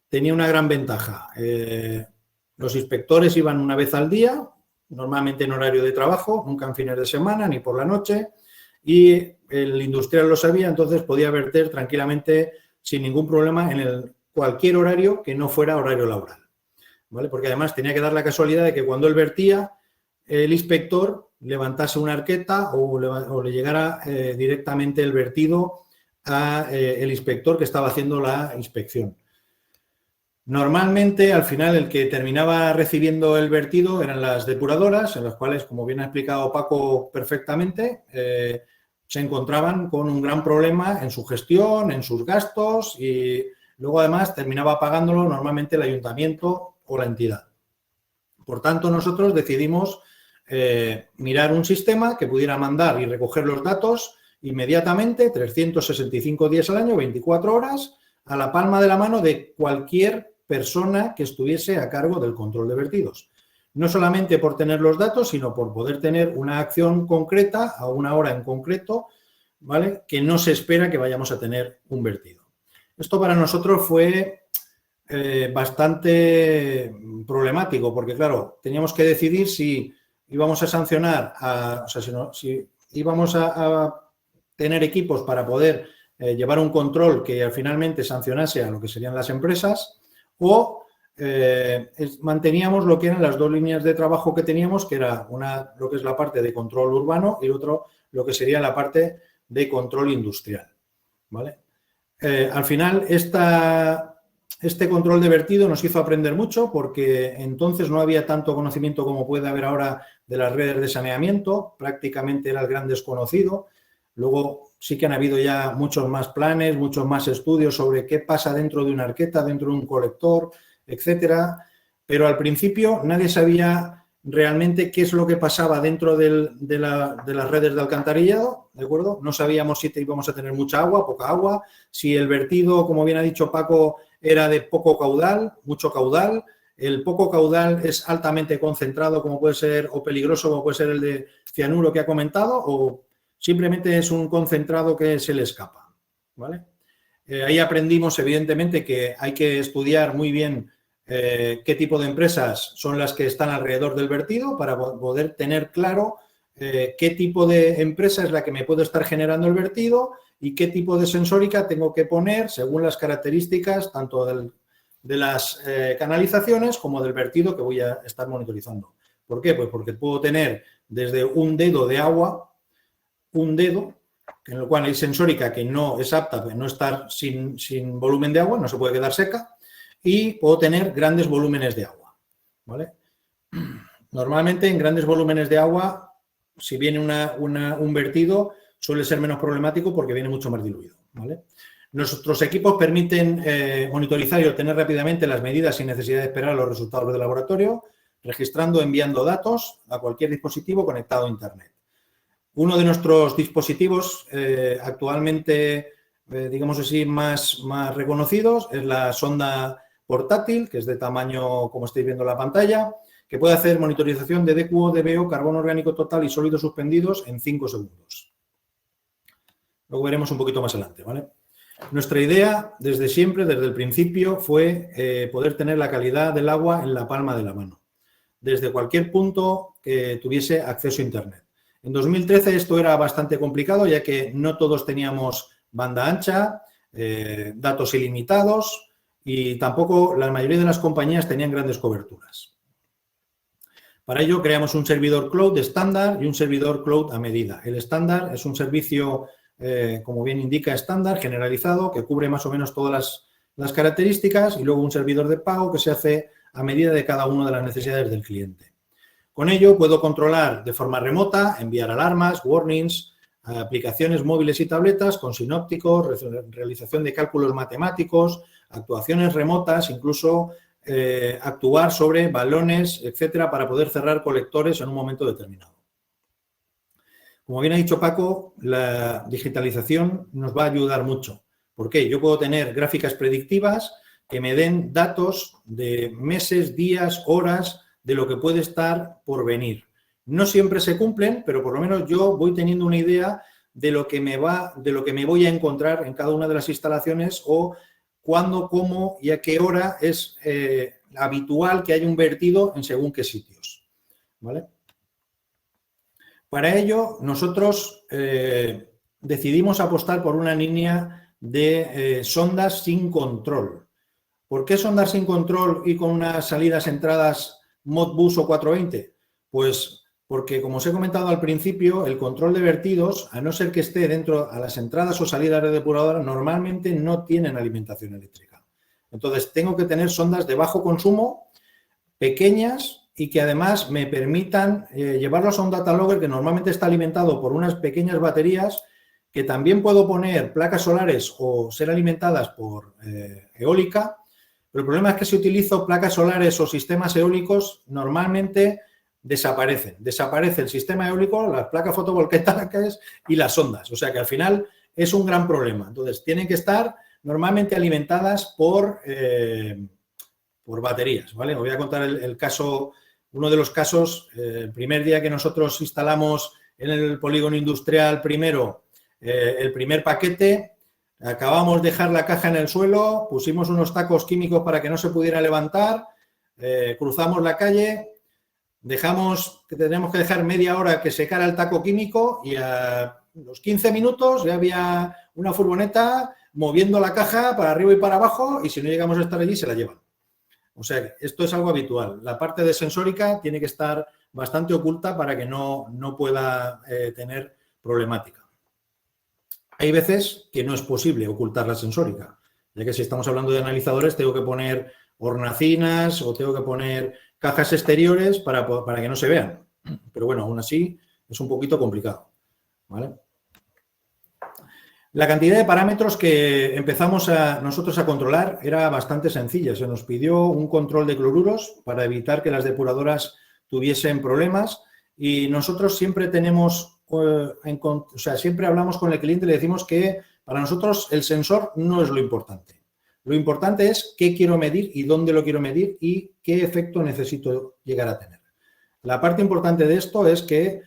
Speaker 3: tenía una gran ventaja. Los inspectores iban una vez al día, normalmente en horario de trabajo, nunca en fines de semana ni por la noche, y el industrial lo sabía, entonces podía verter tranquilamente sin ningún problema en cualquier horario que no fuera horario laboral, ¿vale? Porque además tenía que dar la casualidad de que cuando él vertía, el inspector levantase una arqueta o le llegara directamente el vertido al inspector que estaba haciendo la inspección. Normalmente, al final, el que terminaba recibiendo el vertido eran las depuradoras, en las cuales, como bien ha explicado Paco perfectamente, se encontraban con un gran problema en su gestión, en sus gastos, y luego además terminaba pagándolo normalmente el ayuntamiento o la entidad. Por tanto, nosotros decidimos mirar un sistema que pudiera mandar y recoger los datos inmediatamente, 365 días al año, 24 horas, a la palma de la mano de cualquier persona que estuviese a cargo del control de vertidos. No solamente por tener los datos, sino por poder tener una acción concreta a una hora en concreto, ¿vale? Que no se espera que vayamos a tener un vertido. Esto para nosotros fue bastante problemático, porque claro, teníamos que decidir si íbamos a sancionar, si íbamos a tener equipos para poder llevar un control que finalmente sancionase a lo que serían las empresas, o manteníamos lo que eran las dos líneas de trabajo que teníamos, que era lo que es la parte de control urbano y otro lo que sería la parte de control industrial, ¿vale? Al final, este control de vertido nos hizo aprender mucho, porque entonces no había tanto conocimiento como puede haber ahora de las redes de saneamiento, prácticamente era el gran desconocido. Luego sí que han habido ya muchos más planes, muchos más estudios sobre qué pasa dentro de una arqueta, dentro de un colector, etcétera. Pero al principio nadie sabía realmente qué es lo que pasaba dentro de las redes de alcantarillado, ¿de acuerdo? No sabíamos si íbamos a tener mucha agua, poca agua, si el vertido, como bien ha dicho Paco, era de poco caudal, mucho caudal. El poco caudal es altamente concentrado, como puede ser, o peligroso, como puede ser el de cianuro que ha comentado, o simplemente es un concentrado que se le escapa, ¿vale? Ahí aprendimos, evidentemente, que hay que estudiar muy bien qué tipo de empresas son las que están alrededor del vertido para poder tener claro qué tipo de empresa es la que me puede estar generando el vertido y qué tipo de sensórica tengo que poner según las características tanto de las canalizaciones como del vertido que voy a estar monitorizando. ¿Por qué? Pues porque puedo tener desde un dedo de agua, un dedo, en el cual hay sensórica que no es apta para no estar sin volumen de agua, no se puede quedar seca, y puedo tener grandes volúmenes de agua, ¿vale? Normalmente en grandes volúmenes de agua, si viene un vertido, suele ser menos problemático porque viene mucho más diluido, ¿vale? Nuestros equipos permiten monitorizar y obtener rápidamente las medidas sin necesidad de esperar los resultados del laboratorio, registrando o enviando datos a cualquier dispositivo conectado a Internet. Uno de nuestros dispositivos actualmente, digamos así, más reconocidos es la sonda portátil, que es de tamaño, como estáis viendo en la pantalla, que puede hacer monitorización de DQO, DBO, carbono orgánico total y sólidos suspendidos en 5 segundos. Luego veremos un poquito más adelante, ¿vale? Nuestra idea, desde siempre, desde el principio, fue poder tener la calidad del agua en la palma de la mano, desde cualquier punto que tuviese acceso a Internet. En 2013 esto era bastante complicado, ya que no todos teníamos banda ancha, datos ilimitados y tampoco la mayoría de las compañías tenían grandes coberturas. Para ello creamos un servidor cloud estándar y un servidor cloud a medida. El estándar es un servicio, como bien indica, estándar, generalizado, que cubre más o menos todas las características, y luego un servidor de pago que se hace a medida de cada una de las necesidades del cliente. Con ello puedo controlar de forma remota, enviar alarmas, warnings, aplicaciones móviles y tabletas con sinópticos, realización de cálculos matemáticos, actuaciones remotas, incluso actuar sobre balones, etcétera, para poder cerrar colectores en un momento determinado. Como bien ha dicho Paco, la digitalización nos va a ayudar mucho. ¿Por qué? Yo puedo tener gráficas predictivas que me den datos de meses, días, horas de lo que puede estar por venir. No siempre se cumplen, pero por lo menos yo voy teniendo una idea de lo que me voy a encontrar en cada una de las instalaciones o cuándo, cómo y a qué hora es habitual que haya un vertido en según qué sitios, ¿vale? Para ello, nosotros decidimos apostar por una línea de sondas sin control. ¿Por qué sondas sin control y con unas salidas, entradas Modbus o 420? Pues porque, como os he comentado al principio, el control de vertidos, a no ser que esté dentro a las entradas o salidas de depuradora, normalmente no tienen alimentación eléctrica. Entonces, tengo que tener sondas de bajo consumo, pequeñas y que además me permitan llevarlos a un data logger que normalmente está alimentado por unas pequeñas baterías que también puedo poner placas solares o ser alimentadas por eólica. Pero el problema es que si utilizo placas solares o sistemas eólicos, normalmente desaparecen. Desaparece el sistema eólico, las placas fotovoltaicas y las ondas. O sea que al final es un gran problema. Entonces, tienen que estar normalmente alimentadas por baterías, ¿vale? Os voy a contar el caso, uno de los casos, el primer día que nosotros instalamos en el polígono industrial primero el primer paquete. Acabamos de dejar la caja en el suelo, pusimos unos tacos químicos para que no se pudiera levantar, cruzamos la calle, teníamos que dejar media hora que secara el taco químico y a los 15 minutos ya había una furgoneta moviendo la caja para arriba y para abajo y si no llegamos a estar allí se la llevan. O sea, esto es algo habitual. La parte de sensórica tiene que estar bastante oculta para que no pueda tener problemática. Hay veces que no es posible ocultar la sensórica, ya que si estamos hablando de analizadores tengo que poner hornacinas o tengo que poner cajas exteriores para que no se vean. Pero bueno, aún así es un poquito complicado, ¿vale? La cantidad de parámetros que empezamos nosotros a controlar era bastante sencilla. Se nos pidió un control de cloruros para evitar que las depuradoras tuviesen problemas y nosotros siempre tenemos, siempre hablamos con el cliente y le decimos que para nosotros el sensor no es lo importante. Lo importante es qué quiero medir y dónde lo quiero medir y qué efecto necesito llegar a tener. La parte importante de esto es que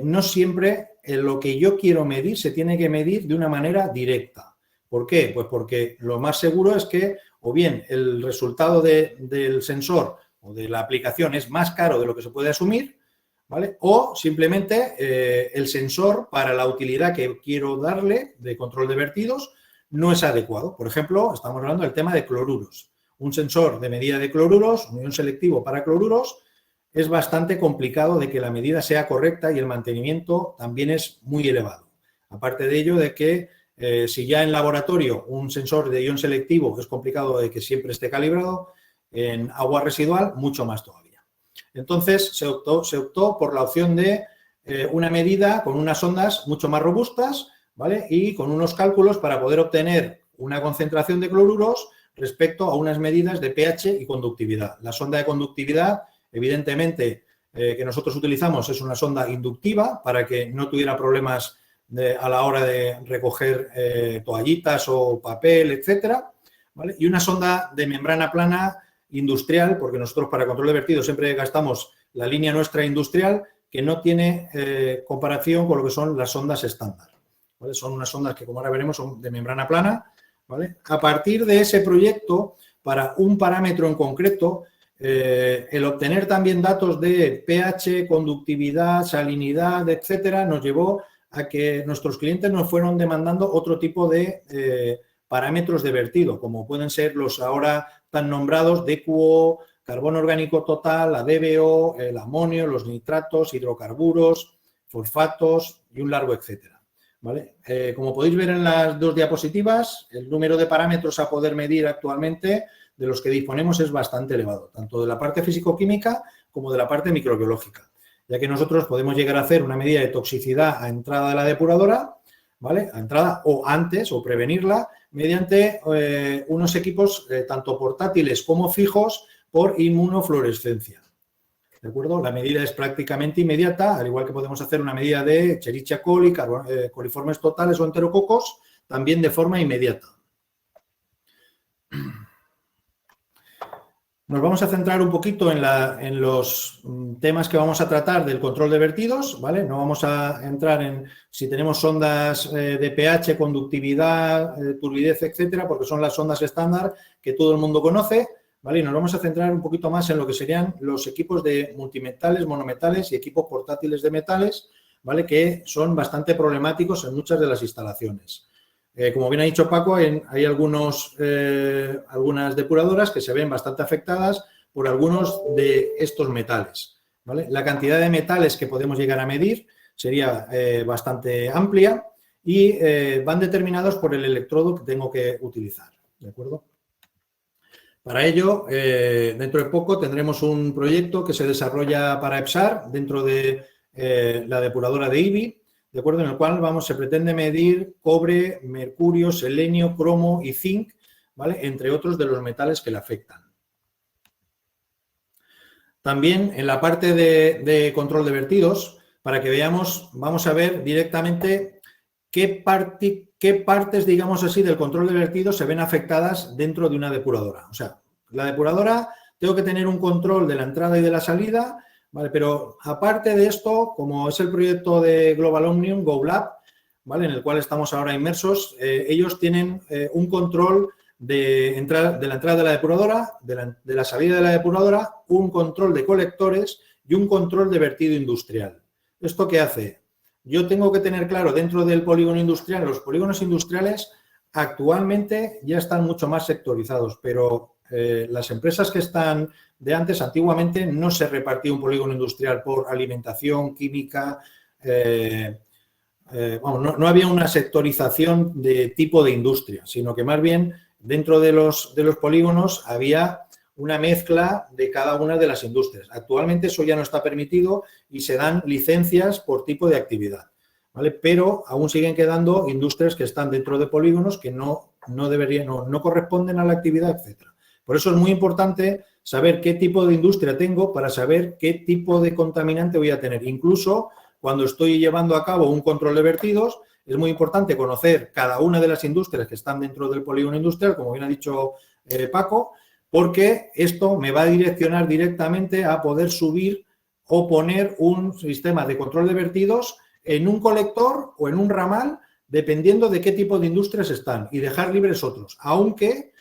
Speaker 3: no siempre lo que yo quiero medir se tiene que medir de una manera directa. ¿Por qué? Pues porque lo más seguro es que o bien el resultado del sensor o de la aplicación es más caro de lo que se puede asumir, ¿vale? O simplemente el sensor para la utilidad que quiero darle de control de vertidos no es adecuado. Por ejemplo, estamos hablando del tema de cloruros. Un sensor de medida de cloruros, un ion selectivo para cloruros, es bastante complicado de que la medida sea correcta y el mantenimiento también es muy elevado. Aparte de ello, de que si ya en laboratorio un sensor de ion selectivo es complicado de que siempre esté calibrado, en agua residual mucho más todavía. Entonces se optó por la opción de una medida con unas ondas mucho más robustas, ¿vale? Y con unos cálculos para poder obtener una concentración de cloruros respecto a unas medidas de pH y conductividad. La sonda de conductividad, evidentemente, que nosotros utilizamos es una sonda inductiva para que no tuviera problemas a la hora de recoger toallitas o papel, etcétera, ¿vale? Y una sonda de membrana plana industrial, porque nosotros para control de vertidos siempre gastamos la línea nuestra industrial, que no tiene comparación con lo que son las sondas estándar, ¿vale? Son unas sondas que, como ahora veremos, son de membrana plana, ¿vale? A partir de ese proyecto, para un parámetro en concreto, el obtener también datos de pH, conductividad, salinidad, etcétera, nos llevó a que nuestros clientes nos fueron demandando otro tipo de parámetros de vertido, como pueden ser los ahora tan nombrados DQO, carbono orgánico total, ADBO, el amonio, los nitratos, hidrocarburos, fosfatos y un largo etcétera, ¿vale? Como podéis ver en las dos diapositivas, el número de parámetros a poder medir actualmente de los que disponemos es bastante elevado, tanto de la parte físico-química como de la parte microbiológica, ya que nosotros podemos llegar a hacer una medida de toxicidad a entrada de la depuradora, ¿vale? A entrada o antes, o prevenirla, mediante unos equipos tanto portátiles como fijos por inmunofluorescencia. ¿De acuerdo? La medida es prácticamente inmediata, al igual que podemos hacer una medida de Escherichia coli, coliformes totales o enterococos, también de forma inmediata. Nos vamos a centrar un poquito en los temas que vamos a tratar del control de vertidos, ¿vale? No vamos a entrar en si tenemos sondas de pH, conductividad, turbidez, etcétera, porque son las sondas estándar que todo el mundo conoce, ¿vale? Y nos vamos a centrar un poquito más en lo que serían los equipos de multimetales, monometales y equipos portátiles de metales, ¿vale? Que son bastante problemáticos en muchas de las instalaciones. Como bien ha dicho Paco, hay algunas depuradoras que se ven bastante afectadas por algunos de estos metales, ¿vale? La cantidad de metales que podemos llegar a medir sería bastante amplia y van determinados por el electrodo que tengo que utilizar, ¿de acuerdo? Para ello, dentro de poco tendremos un proyecto que se desarrolla para EPSAR dentro de la depuradora de IBI, ¿de acuerdo? En el cual se pretende medir cobre, mercurio, selenio, cromo y zinc, ¿vale? Entre otros de los metales que le afectan. También en la parte de control de vertidos, para que veamos, vamos a ver directamente qué partes, digamos así, del control de vertidos se ven afectadas dentro de una depuradora. O sea, la depuradora tengo que tener un control de la entrada y de la salida, ¿vale? Pero aparte de esto, como es el proyecto de Global Omnium, GoLab, ¿vale? En el cual estamos ahora inmersos, ellos tienen un control de la entrada de la depuradora, de la salida de la depuradora, un control de colectores y un control de vertido industrial. ¿Esto qué hace? Yo tengo que tener claro dentro del polígono industrial, los polígonos industriales actualmente ya están mucho más sectorizados, pero las empresas que están de antes, antiguamente no se repartía un polígono industrial por alimentación, química, no había una sectorización de tipo de industria, sino que más bien dentro de los polígonos había una mezcla de cada una de las industrias. Actualmente eso ya no está permitido y se dan licencias por tipo de actividad, ¿vale? Pero aún siguen quedando industrias que están dentro de polígonos que no deberían, no corresponden a la actividad, etcétera. Por eso es muy importante saber qué tipo de industria tengo para saber qué tipo de contaminante voy a tener. Incluso cuando estoy llevando a cabo un control de vertidos, es muy importante conocer cada una de las industrias que están dentro del polígono industrial, como bien ha dicho Paco, porque esto me va a direccionar directamente a poder subir o poner un sistema de control de vertidos en un colector o en un ramal, dependiendo de qué tipo de industrias están, y dejar libres otros. Aunque,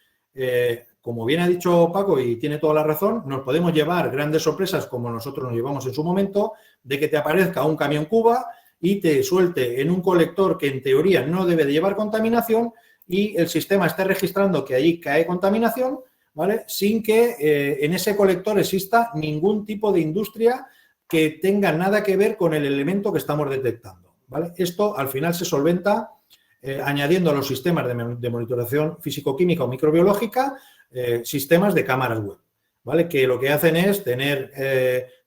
Speaker 3: como bien ha dicho Paco, y tiene toda la razón, nos podemos llevar grandes sorpresas, como nosotros nos llevamos en su momento, de que te aparezca un camión Cuba y te suelte en un colector que en teoría no debe de llevar contaminación y el sistema esté registrando que allí cae contaminación, ¿vale? Sin que en ese colector exista ningún tipo de industria que tenga nada que ver con el elemento que estamos detectando, ¿vale? Esto al final se solventa añadiendo a los sistemas de monitorización físico-química o microbiológica sistemas de cámaras web, ¿vale? Que lo que hacen es tener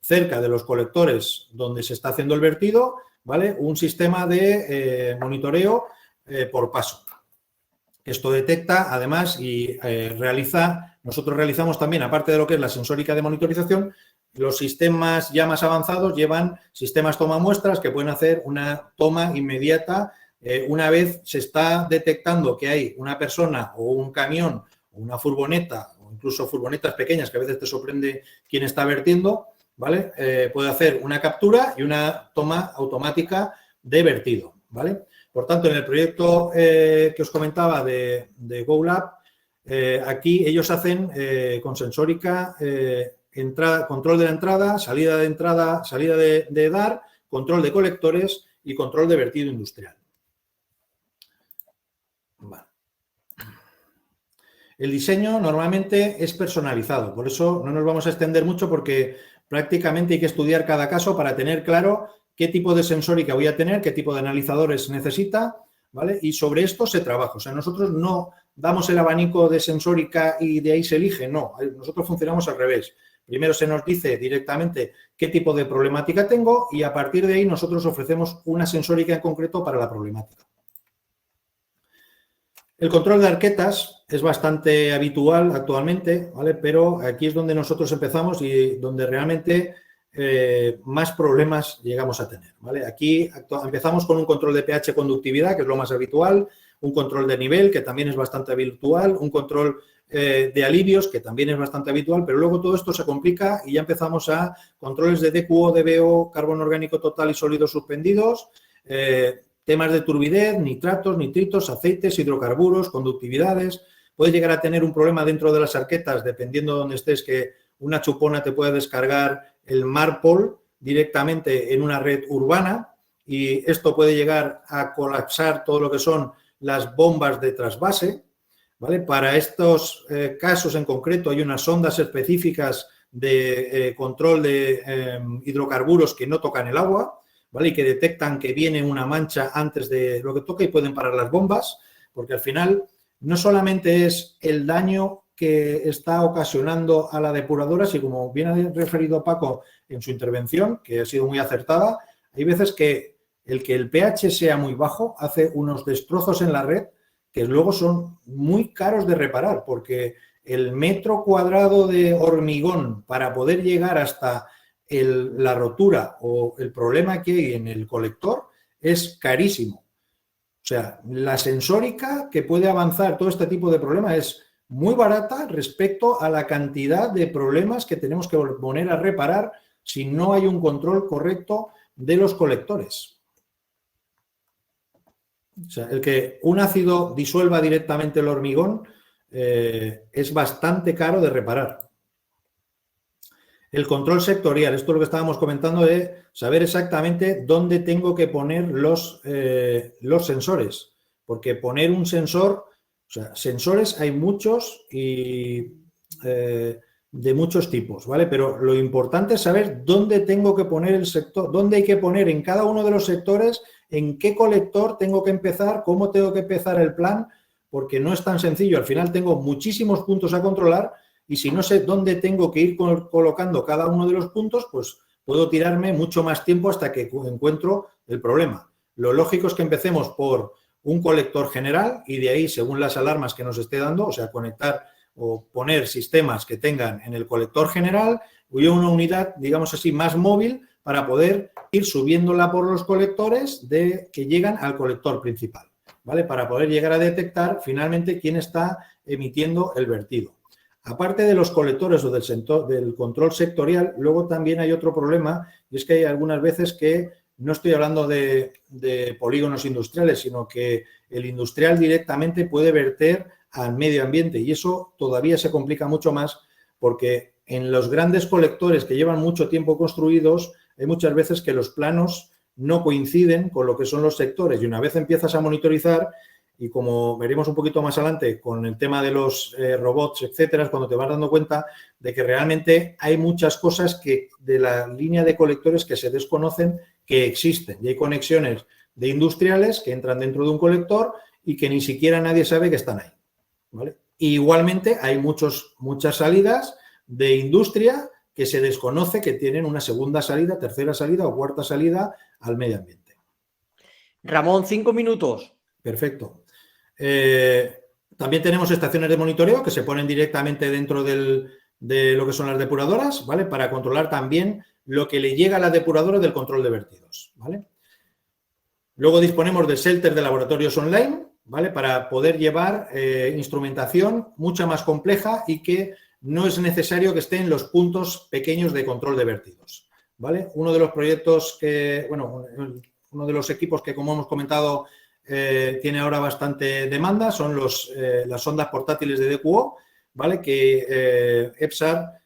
Speaker 3: cerca de los colectores donde se está haciendo el vertido, ¿vale? Un sistema de monitoreo por paso. Esto detecta, además, y nosotros realizamos también, aparte de lo que es la sensórica de monitorización, los sistemas ya más avanzados llevan sistemas toma muestras que pueden hacer una toma inmediata una vez se está detectando que hay una persona o un camión o una furgoneta o incluso furgonetas pequeñas que a veces te sorprende quién está vertiendo, ¿vale? Puede hacer una captura y una toma automática de vertido, ¿vale? Por tanto, en el proyecto que os comentaba de GoLab, aquí ellos hacen con sensórica control de la entrada, salida de DAR, control de colectores y control de vertido industrial. Vale. El diseño normalmente es personalizado, por eso no nos vamos a extender mucho porque prácticamente hay que estudiar cada caso para tener claro qué tipo de sensórica voy a tener, qué tipo de analizadores necesita, ¿vale? Y sobre esto se trabaja. O sea, nosotros no damos el abanico de sensórica y de ahí se elige, no. Nosotros funcionamos al revés. Primero se nos dice directamente qué tipo de problemática tengo y a partir de ahí nosotros ofrecemos una sensórica en concreto para la problemática. El control de arquetas es bastante habitual actualmente, ¿vale? Pero aquí es donde nosotros empezamos y donde realmente más problemas llegamos a tener, ¿vale? Aquí empezamos con un control de pH conductividad, que es lo más habitual, un control de nivel, que también es bastante habitual, un control de alivios, que también es bastante habitual, pero luego todo esto se complica y ya empezamos a controles de DQO, DBO, carbono orgánico total y sólidos suspendidos, temas de turbidez, nitratos, nitritos, aceites, hidrocarburos, conductividades. Puedes llegar a tener un problema dentro de las arquetas, dependiendo de dónde estés, que una chupona te puede descargar el MARPOL directamente en una red urbana y esto puede llegar a colapsar todo lo que son las bombas de trasvase, ¿vale? Para estos casos en concreto hay unas sondas específicas de control de hidrocarburos que no tocan el agua, ¿vale? Y que detectan que viene una mancha antes de lo que toca y pueden parar las bombas, porque al final no solamente es el daño que está ocasionando a la depuradora, sino como bien ha referido Paco en su intervención, que ha sido muy acertada, hay veces que el pH sea muy bajo hace unos destrozos en la red que luego son muy caros de reparar, porque el metro cuadrado de hormigón para poder llegar hasta la rotura o el problema que hay en el colector es carísimo. O sea, la sensórica que puede avanzar todo este tipo de problemas es muy barata respecto a la cantidad de problemas que tenemos que poner a reparar si no hay un control correcto de los colectores. O sea, el que un ácido disuelva directamente el hormigón es bastante caro de reparar. El control sectorial, esto es lo que estábamos comentando de saber exactamente dónde tengo que poner los sensores, porque poner un sensor, o sea, sensores hay muchos y de muchos tipos, ¿vale? Pero lo importante es saber dónde tengo que poner el sector, dónde hay que poner en cada uno de los sectores, en qué colector tengo que empezar, cómo tengo que empezar el plan, porque no es tan sencillo. Al final tengo muchísimos puntos a controlar y si no sé dónde tengo que ir colocando cada uno de los puntos, pues puedo tirarme mucho más tiempo hasta que encuentro el problema. Lo lógico es que empecemos por un colector general y de ahí, según las alarmas que nos esté dando, o sea, conectar o poner sistemas que tengan en el colector general y una unidad, digamos así, más móvil para poder ir subiéndola por los colectores que llegan al colector principal, ¿vale? Para poder llegar a detectar finalmente quién está emitiendo el vertido. Aparte de los colectores o del control sectorial, luego también hay otro problema y es que hay algunas veces que no estoy hablando de polígonos industriales, sino que el industrial directamente puede verter al medio ambiente y eso todavía se complica mucho más porque en los grandes colectores que llevan mucho tiempo construidos hay muchas veces que los planos no coinciden con lo que son los sectores y una vez empiezas a monitorizar y como veremos un poquito más adelante con el tema de los robots, etcétera, es cuando te vas dando cuenta de que realmente hay muchas cosas que de la línea de colectores que se desconocen que existen y hay conexiones de industriales que entran dentro de un colector y que ni siquiera nadie sabe que están ahí, ¿vale? Y igualmente hay muchas salidas de industria que se desconoce que tienen una segunda salida, tercera salida o cuarta salida al medio ambiente.
Speaker 1: Ramón, 5 minutos.
Speaker 3: Perfecto. También tenemos estaciones de monitoreo que se ponen directamente dentro de lo que son las depuradoras, ¿vale? Para controlar también lo que le llega a la depuradora del control de vertidos, ¿vale? Luego disponemos de shelters de laboratorios online, ¿vale? Para poder llevar instrumentación mucha más compleja y que no es necesario que esté en los puntos pequeños de control de vertidos, ¿vale? Uno de los proyectos uno de los equipos que, como hemos comentado, tiene ahora bastante demanda son las sondas portátiles de DQO, ¿vale? Que EPSAR,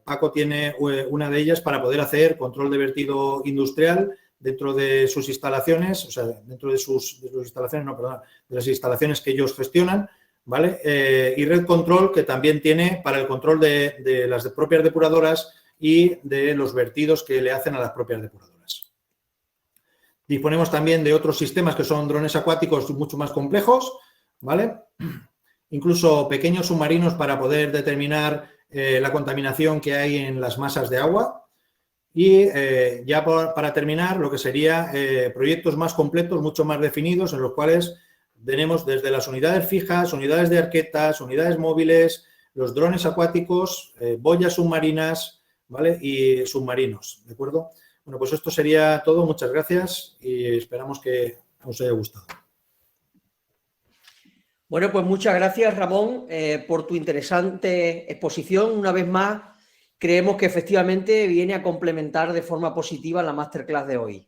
Speaker 3: Paco tiene una de ellas para poder hacer control de vertido industrial dentro de sus instalaciones, o sea, dentro de sus instalaciones, no, perdón, de las instalaciones que ellos gestionan, ¿vale? Y Red Control, que también tiene para el control de las propias depuradoras y de los vertidos que le hacen a las propias depuradoras. Disponemos también de otros sistemas que son drones acuáticos mucho más complejos, ¿vale? Incluso pequeños submarinos para poder determinar la contaminación que hay en las masas de agua. Y ya para terminar, lo que sería proyectos más completos, mucho más definidos, en los cuales tenemos desde las unidades fijas, unidades de arquetas, unidades móviles, los drones acuáticos, boyas submarinas, ¿vale? Y submarinos, ¿de acuerdo? Bueno, pues esto sería todo. Muchas gracias y esperamos que os haya gustado.
Speaker 1: Bueno, pues muchas gracias, Ramón, por tu interesante exposición. Una vez más, creemos que efectivamente viene a complementar de forma positiva la masterclass de hoy.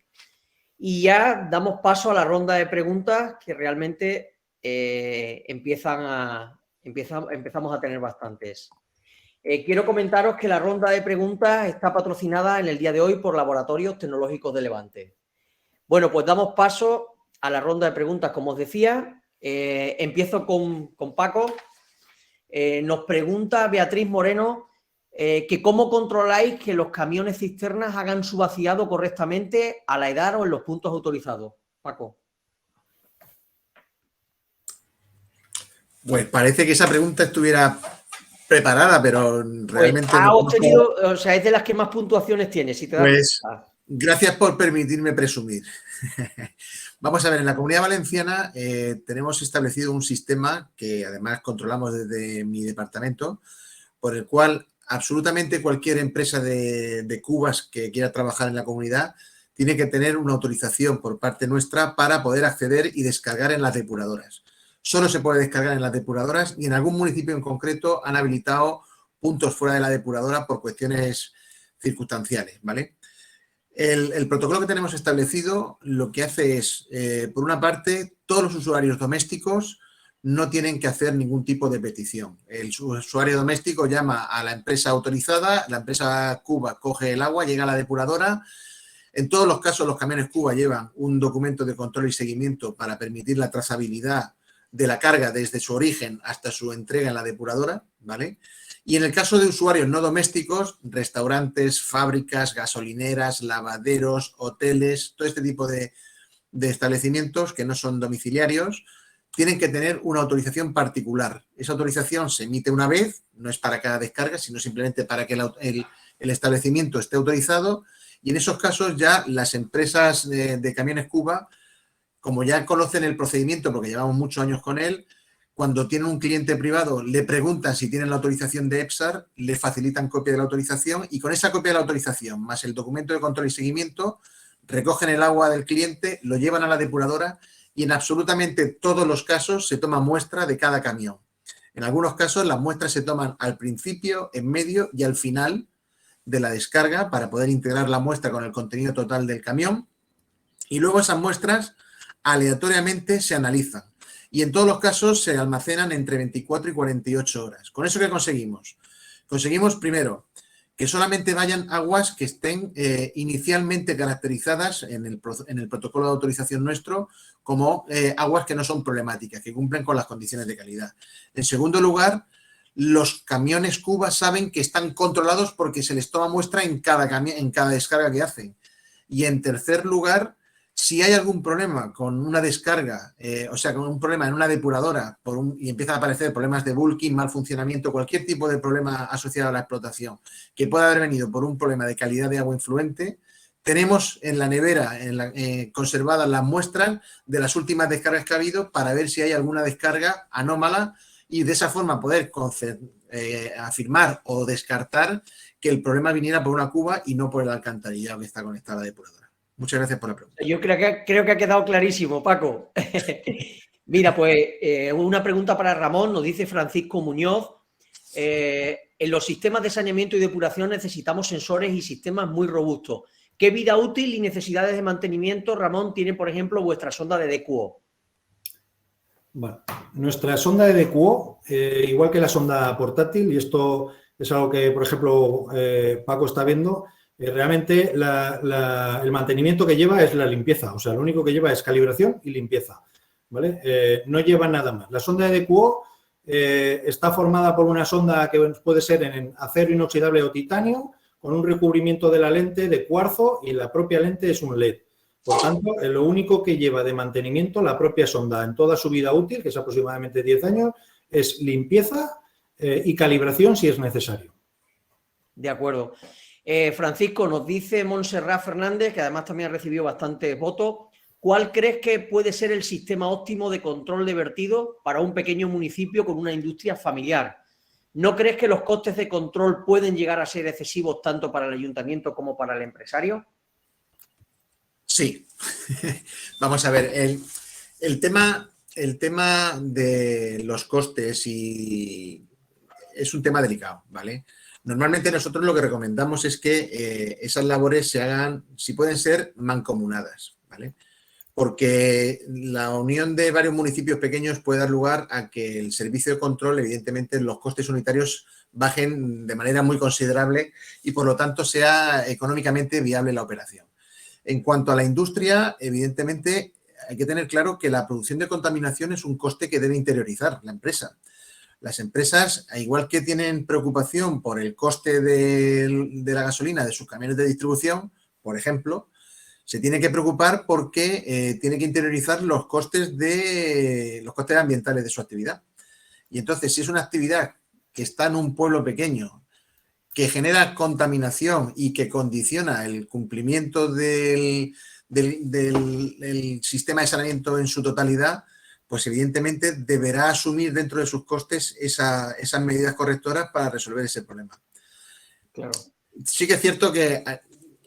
Speaker 1: Y ya damos paso a la ronda de preguntas que realmente empezamos a tener bastantes. Quiero comentaros que la ronda de preguntas está patrocinada en el día de hoy por Laboratorios Tecnológicos de Levante. Bueno, pues damos paso a la ronda de preguntas, como os decía. Empiezo con Paco. Nos pregunta Beatriz Moreno que cómo controláis que los camiones cisternas hagan su vaciado correctamente a la edad o en los puntos autorizados. Paco.
Speaker 2: Pues parece que esa pregunta estuviera preparada, pero realmente
Speaker 1: pues ha obtenido, o sea, es de las que más puntuaciones tiene. Si te das
Speaker 2: pues gracias por permitirme presumir. Vamos a ver, en la Comunidad Valenciana tenemos establecido un sistema que además controlamos desde mi departamento, por el cual absolutamente cualquier empresa de cubas que quiera trabajar en la comunidad tiene que tener una autorización por parte nuestra para poder acceder y descargar en las depuradoras. Solo se puede descargar en las depuradoras y en algún municipio en concreto han habilitado puntos fuera de la depuradora por cuestiones circunstanciales, ¿vale? El protocolo que tenemos establecido lo que hace es, por una parte, todos los usuarios domésticos no tienen que hacer ningún tipo de petición. El usuario doméstico llama a la empresa autorizada, la empresa Cuba coge el agua, llega a la depuradora. En todos los casos, los camiones Cuba llevan un documento de control y seguimiento para permitir la trazabilidad de la carga desde su origen hasta su entrega en la depuradora, ¿vale? Y en el caso de usuarios no domésticos, restaurantes, fábricas, gasolineras, lavaderos, hoteles, todo este tipo de establecimientos que no son domiciliarios, tienen que tener una autorización particular. Esa autorización se emite una vez, no es para cada descarga, sino simplemente para que el establecimiento esté autorizado Y en esos casos ya las empresas de camiones Cuba, como ya conocen el procedimiento, porque llevamos muchos años con él, cuando tienen un cliente privado le preguntan si tienen la autorización de EPSAR, le facilitan copia de la autorización y con esa copia de la autorización más el documento de control y seguimiento recogen el agua del cliente, lo llevan a la depuradora y en absolutamente todos los casos se toma muestra de cada camión. En algunos casos las muestras se toman al principio, en medio y al final de la descarga para poder integrar la muestra con el contenido total del camión y luego esas muestras aleatoriamente se analizan y en todos los casos se almacenan entre 24 y 48 horas. ¿Con eso qué conseguimos? Conseguimos primero que solamente vayan aguas que estén inicialmente caracterizadas en el protocolo de autorización nuestro como aguas que no son problemáticas, que cumplen con las condiciones de calidad. En segundo lugar, los camiones Cuba saben que están controlados porque se les toma muestra en cada descarga que hacen. Y en tercer lugar, si hay algún problema con una descarga, o sea, con un problema en una depuradora y empiezan a aparecer problemas de bulking, mal funcionamiento, cualquier tipo de problema asociado a la explotación que pueda haber venido por un problema de calidad de agua influente, tenemos en la nevera conservadas las muestras de las últimas descargas que ha habido para ver si hay alguna descarga anómala y de esa forma poder afirmar o descartar que el problema viniera por una cuba y no por el alcantarillado que está conectado a la depuradora. Muchas gracias por la pregunta.
Speaker 1: Yo creo que ha quedado clarísimo, Paco. Mira, pues una pregunta para Ramón, nos dice Francisco Muñoz. En los sistemas de saneamiento y depuración necesitamos sensores y sistemas muy robustos. ¿Qué vida útil y necesidades de mantenimiento, Ramón, tiene, por ejemplo, vuestra sonda de DQO?
Speaker 3: Bueno, nuestra sonda de DQO, igual que la sonda portátil, y esto es algo que, por ejemplo, Paco está viendo, realmente el mantenimiento que lleva es la limpieza, o sea, lo único que lleva es calibración y limpieza, ¿vale? No lleva nada más. La sonda de DQO está formada por una sonda que puede ser en acero inoxidable o titanio, con un recubrimiento de la lente de cuarzo y la propia lente es un LED. Por tanto, lo único que lleva de mantenimiento la propia sonda en toda su vida útil, que es aproximadamente 10 años, es limpieza y calibración si es necesario.
Speaker 1: De acuerdo. Francisco, nos dice Montserrat Fernández, que además también ha recibido bastantes votos, ¿cuál crees que puede ser el sistema óptimo de control de vertido para un pequeño municipio con una industria familiar? ¿No crees que los costes de control pueden llegar a ser excesivos tanto para el ayuntamiento como para el empresario?
Speaker 2: Sí. Vamos a ver, el tema de los costes es un tema delicado, ¿vale? Normalmente nosotros lo que recomendamos es que esas labores se hagan, si pueden ser, mancomunadas, ¿vale? Porque la unión de varios municipios pequeños puede dar lugar a que el servicio de control, evidentemente, los costes unitarios bajen de manera muy considerable y, por lo tanto, sea económicamente viable la operación. En cuanto a la industria, evidentemente, hay que tener claro que la producción de contaminación es un coste que debe interiorizar la empresa. Las empresas, igual que tienen preocupación por el coste de la gasolina de sus camiones de distribución, por ejemplo, se tiene que preocupar porque tiene que interiorizar los costes ambientales de su actividad. Y entonces, si es una actividad que está en un pueblo pequeño, que genera contaminación y que condiciona el cumplimiento del sistema de saneamiento en su totalidad, pues evidentemente deberá asumir dentro de sus costes esas medidas correctoras para resolver ese problema.
Speaker 1: Claro.
Speaker 2: Sí que es cierto que,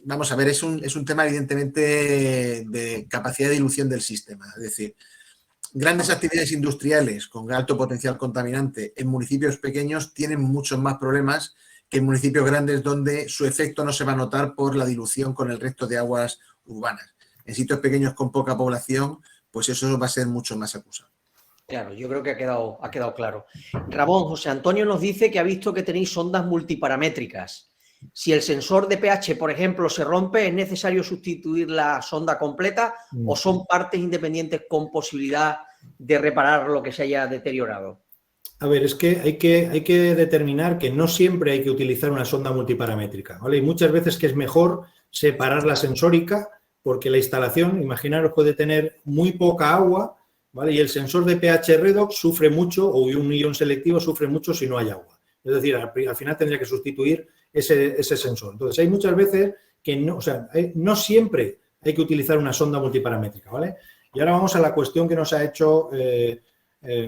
Speaker 2: vamos a ver, es un tema evidentemente de capacidad de dilución del sistema. Es decir, grandes actividades industriales con alto potencial contaminante en municipios pequeños tienen muchos más problemas que en municipios grandes donde su efecto no se va a notar por la dilución con el resto de aguas urbanas. En sitios pequeños con poca población, pues eso va a ser mucho más acusado.
Speaker 1: Claro, yo creo que ha quedado claro. Ramón, José Antonio nos dice que ha visto que tenéis sondas multiparamétricas. Si el sensor de pH, por ejemplo, se rompe, ¿es necesario sustituir la sonda completa o son partes independientes con posibilidad de reparar lo que se haya deteriorado?
Speaker 3: A ver, es que hay que determinar que no siempre hay que utilizar una sonda multiparamétrica, ¿vale? Y muchas veces que es mejor separar la sensórica porque la instalación, imaginaros, puede tener muy poca agua, ¿vale? Y el sensor de pH redox sufre mucho, o un ion selectivo sufre mucho si no hay agua. Es decir, al final tendría que sustituir ese sensor. Entonces, hay muchas veces que no, o sea, no siempre hay que utilizar una sonda multiparamétrica, ¿vale? Y ahora vamos a la cuestión que nos ha hecho,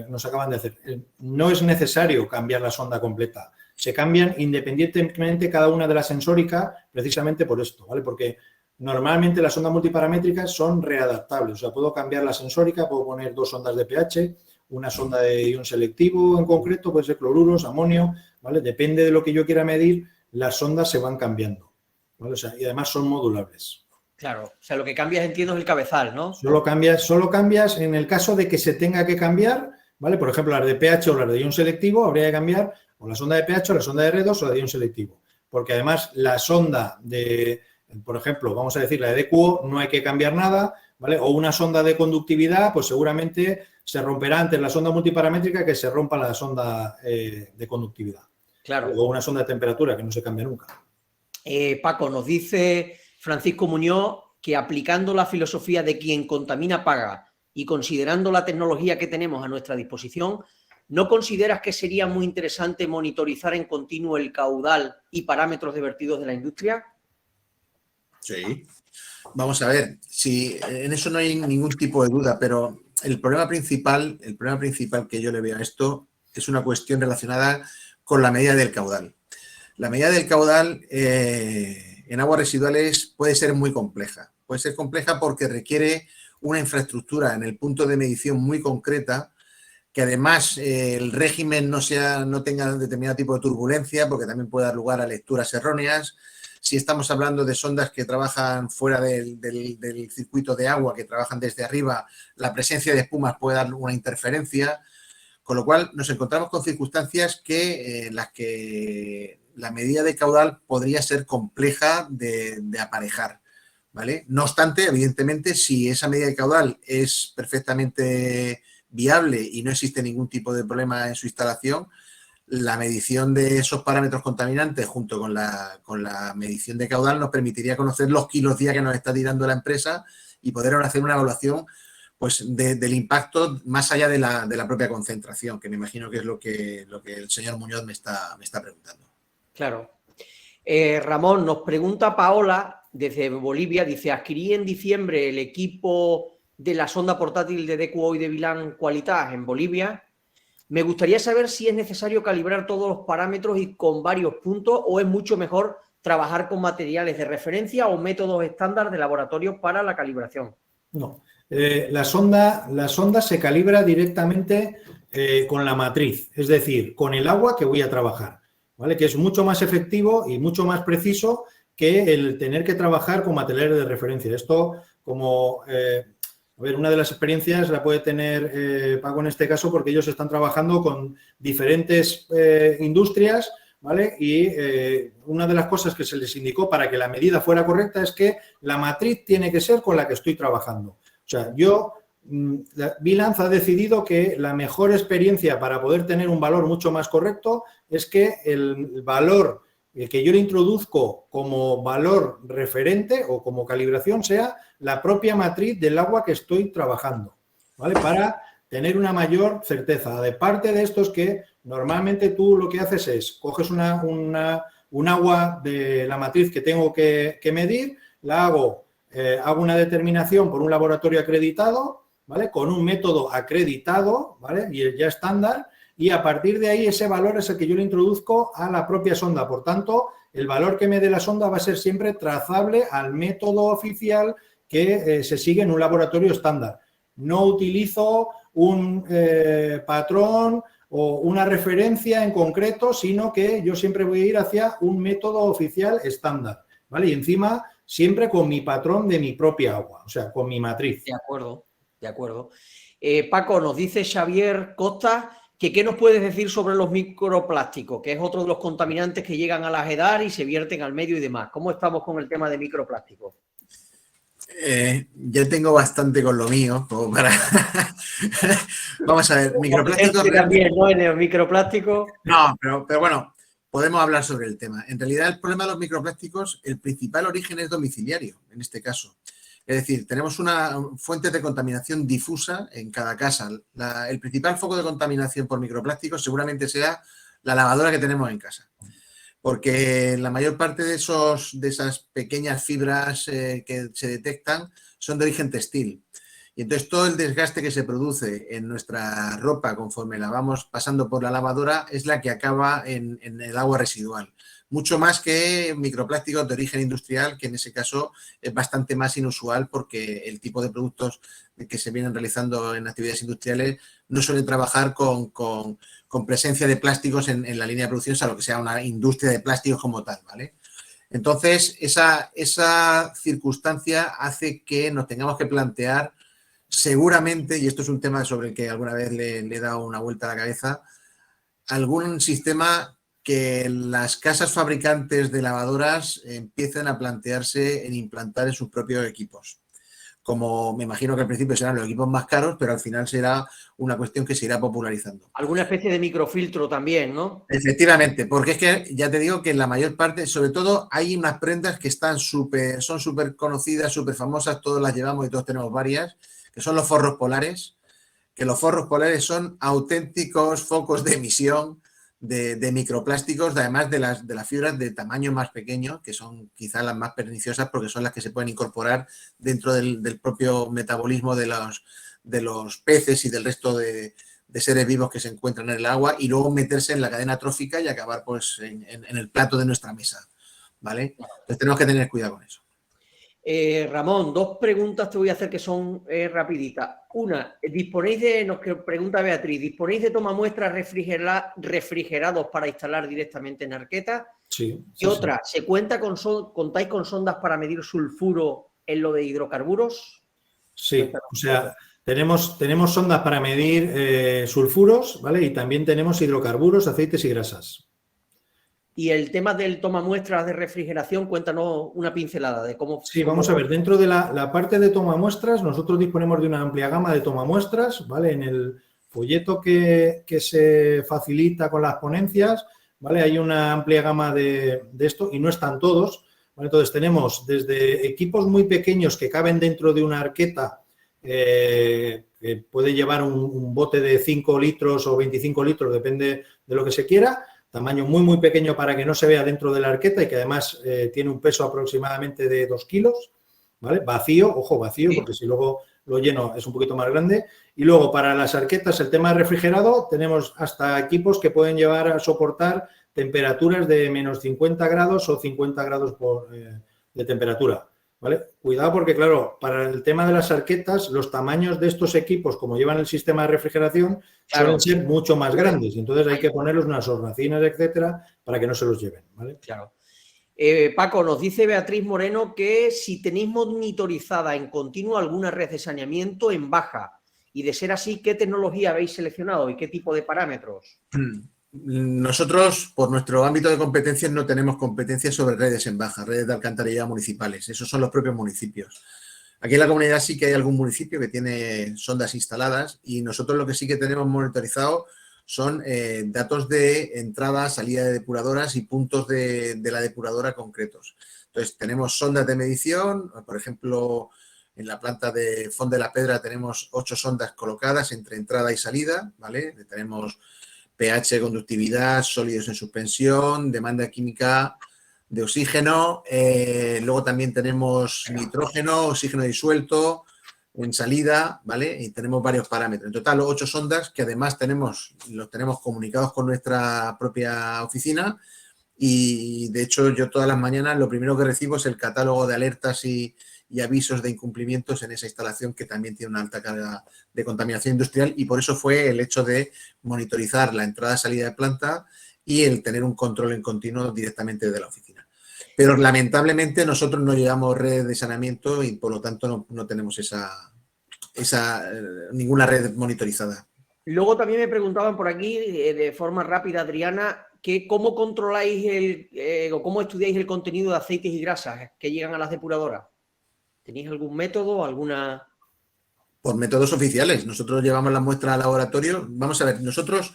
Speaker 3: nos acaban de hacer. No es necesario cambiar la sonda completa. Se cambian independientemente cada una de las sensóricas precisamente por esto, ¿vale? Porque normalmente las sondas multiparamétricas son readaptables. O sea, puedo cambiar la sensórica, puedo poner 2 sondas de pH, una sonda de ion selectivo en concreto, puede ser cloruros, amonio, ¿vale? Depende de lo que yo quiera medir, las sondas se van cambiando, ¿vale? O sea, y además son modulables.
Speaker 1: Claro, o sea, lo que cambias, entiendo, es el cabezal, ¿no?
Speaker 3: Solo cambias en el caso de que se tenga que cambiar, ¿vale? Por ejemplo, las de pH o las de ion selectivo, habría que cambiar o la sonda de pH o la sonda de R2 o la de ion selectivo. Porque además la sonda de, por ejemplo, vamos a decir la de DQO, no hay que cambiar nada, ¿vale? O una sonda de conductividad, pues seguramente se romperá antes la sonda multiparamétrica que se rompa la sonda de conductividad.
Speaker 1: Claro.
Speaker 3: O una sonda de temperatura que no se cambia nunca.
Speaker 1: Paco, nos dice Francisco Muñoz que aplicando la filosofía de quien contamina paga y considerando la tecnología que tenemos a nuestra disposición, ¿no consideras que sería muy interesante monitorizar en continuo el caudal y parámetros de vertidos de la industria?
Speaker 2: Sí. Vamos a ver, si en eso no hay ningún tipo de duda, pero el problema principal que yo le veo a esto es una cuestión relacionada con la medida del caudal. La medida del caudal en aguas residuales puede ser muy compleja. Puede ser compleja porque requiere una infraestructura en el punto de medición muy concreta, que además el régimen no tenga determinado tipo de turbulencia, porque también puede dar lugar a lecturas erróneas. Si estamos hablando de sondas que trabajan fuera del circuito de agua, que trabajan desde arriba, la presencia de espumas puede dar una interferencia, con lo cual nos encontramos con circunstancias en las que la medida de caudal podría ser compleja de aparejar, ¿vale? No obstante, evidentemente, si esa medida de caudal es perfectamente viable y no existe ningún tipo de problema en su instalación, la medición de esos parámetros contaminantes junto con la medición de caudal nos permitiría conocer los kilos día que nos está tirando la empresa y poder ahora hacer una evaluación pues, del impacto más allá de la propia concentración, que me imagino que es lo que el señor Muñoz me está preguntando.
Speaker 1: Claro. Ramón, nos pregunta Paola desde Bolivia, dice, adquirí en diciembre el equipo de la sonda portátil de DQO y de Vilan Qualitas en Bolivia. Me gustaría saber si es necesario calibrar todos los parámetros y con varios puntos o es mucho mejor trabajar con materiales de referencia o métodos estándar de laboratorio para la calibración.
Speaker 3: No, la sonda se calibra directamente con la matriz, es decir, con el agua que voy a trabajar, ¿vale? Que es mucho más efectivo y mucho más preciso que el tener que trabajar con materiales de referencia. Esto, como, a ver, una de las experiencias la puede tener Paco en este caso porque ellos están trabajando con diferentes industrias, ¿vale? Y una de las cosas que se les indicó para que la medida fuera correcta es que la matriz tiene que ser con la que estoy trabajando. O sea, Vilanz ha decidido que la mejor experiencia para poder tener un valor mucho más correcto es que el valor que yo le introduzco como valor referente o como calibración sea la propia matriz del agua que estoy trabajando, ¿vale? Para tener una mayor certeza. De parte de esto es que normalmente tú lo que haces es, coges un agua de la matriz que tengo que medir, la hago una determinación por un laboratorio acreditado, ¿vale? Con un método acreditado, ¿vale? Y ya estándar, y a partir de ahí ese valor es el que yo le introduzco a la propia sonda. Por tanto, el valor que me dé la sonda va a ser siempre trazable al método oficial que se sigue en un laboratorio estándar. No utilizo un patrón o una referencia en concreto, sino que yo siempre voy a ir hacia un método oficial estándar, ¿vale? Y encima siempre con mi patrón de mi propia agua, o sea, con mi matriz.
Speaker 1: De acuerdo, de acuerdo. Paco, nos dice Xavier Costa que qué nos puedes decir sobre los microplásticos, que es otro de los contaminantes que llegan a la EDAR y se vierten al medio y demás. ¿Cómo estamos con el tema de microplásticos?
Speaker 2: Yo tengo bastante con lo mío, como para... Vamos a ver, microplásticos...
Speaker 1: También, ¿no? En el microplástico...
Speaker 2: No, pero bueno, podemos hablar sobre el tema. En realidad, el problema de los microplásticos, el principal origen es domiciliario, en este caso. Es decir, tenemos una fuente de contaminación difusa en cada casa. El principal foco de contaminación por microplásticos seguramente sea la lavadora que tenemos en casa. porque la mayor parte de esas pequeñas fibras que se detectan son de origen textil. Y entonces todo el desgaste que se produce en nuestra ropa conforme la vamos pasando por la lavadora es la que acaba en el agua residual. Mucho más que microplásticos de origen industrial, que en ese caso es bastante más inusual porque el tipo de productos que se vienen realizando en actividades industriales no suelen trabajar con presencia de plásticos en la línea de producción, salvo que sea una industria de plásticos como tal, ¿vale? Entonces, esa circunstancia hace que nos tengamos que plantear seguramente, y esto es un tema sobre el que alguna vez le he dado una vuelta a la cabeza, algún sistema que las casas fabricantes de lavadoras empiecen a plantearse en implantar en sus propios equipos. Como me imagino que al principio serán los equipos más caros, pero al final será una cuestión que se irá popularizando.
Speaker 1: Alguna especie de microfiltro también, ¿no?
Speaker 2: Efectivamente, porque es que ya te digo que en la mayor parte, sobre todo, hay unas prendas que son súper conocidas, súper famosas, todos las llevamos y todos tenemos varias, que son los forros polares, que los forros polares son auténticos focos de emisión de microplásticos, además de las fibras de tamaño más pequeño, que son quizás las más perniciosas porque son las que se pueden incorporar dentro del propio metabolismo de los peces y del resto de seres vivos que se encuentran en el agua y luego meterse en la cadena trófica y acabar pues en el plato de nuestra mesa, ¿vale? Entonces tenemos que tener cuidado con eso.
Speaker 1: Ramón, dos preguntas te voy a hacer que son rapiditas. Una, nos pregunta Beatriz, ¿disponéis de tomamuestras refrigerados para instalar directamente en arqueta?
Speaker 3: Sí.
Speaker 1: Y otra, ¿se contáis con sondas para medir sulfuro en lo de hidrocarburos?
Speaker 3: Sí, o sea, tenemos sondas para medir sulfuros, ¿vale? Y también tenemos hidrocarburos, aceites y grasas.
Speaker 1: Y el tema del toma muestras de refrigeración, cuéntanos una pincelada de cómo...
Speaker 3: Sí, vamos a ver, dentro de la parte de toma muestras, nosotros disponemos de una amplia gama de toma muestras, ¿vale? En el folleto que se facilita con las ponencias, ¿vale? Hay una amplia gama de esto y no están todos, ¿vale? Entonces tenemos desde equipos muy pequeños que caben dentro de una arqueta, que puede llevar un bote de 5 litros o 25 litros, depende de lo que se quiera, tamaño muy, muy pequeño para que no se vea dentro de la arqueta y que además tiene un peso aproximadamente de 2 kilos, ¿vale? Vacío, ojo, vacío, porque si luego lo lleno es un poquito más grande. Y luego para las arquetas, el tema de refrigerado, tenemos hasta equipos que pueden llevar a soportar temperaturas de menos 50 grados o 50 grados de temperatura, ¿vale? Cuidado porque, claro, para el tema de las arquetas, los tamaños de estos equipos, como llevan el sistema de refrigeración, suelen ser mucho más grandes. Entonces hay que ponerles unas hornacinas, etcétera, para que no se los lleven, ¿vale?
Speaker 1: Claro. Paco, nos dice Beatriz Moreno que si tenéis monitorizada en continuo alguna red de saneamiento en baja y de ser así, ¿qué tecnología habéis seleccionado y qué tipo de parámetros?
Speaker 2: Nosotros, por nuestro ámbito de competencias, no tenemos competencias sobre redes en baja, redes de alcantarillado municipales. Esos son los propios municipios. Aquí en la comunidad sí que hay algún municipio que tiene sondas instaladas y nosotros lo que sí que tenemos monitorizado son datos de entrada, salida de depuradoras y puntos de la depuradora concretos. Entonces, tenemos sondas de medición, por ejemplo, en la planta de Font de la Pedra tenemos 8 sondas colocadas entre entrada y salida, ¿vale? Tenemos pH, conductividad, sólidos en suspensión, demanda química de oxígeno, luego también tenemos nitrógeno, oxígeno disuelto en salida, ¿vale? Y tenemos varios parámetros. En total, 8 sondas que además los tenemos comunicados con nuestra propia oficina y, de hecho, yo todas las mañanas lo primero que recibo es el catálogo de alertas y avisos de incumplimientos en esa instalación que también tiene una alta carga de contaminación industrial y por eso fue el hecho de monitorizar la entrada-salida de planta y el tener un control en continuo directamente de la oficina. Pero lamentablemente nosotros no llevamos red de saneamiento y por lo tanto no tenemos ninguna red monitorizada.
Speaker 1: Luego también me preguntaban por aquí, de forma rápida, Adriana, que cómo controláis o cómo estudiáis el contenido de aceites y grasas que llegan a las depuradoras. ¿Tenéis algún método, alguna...?
Speaker 2: Por métodos oficiales. Nosotros llevamos las muestras al laboratorio. Vamos a ver, nosotros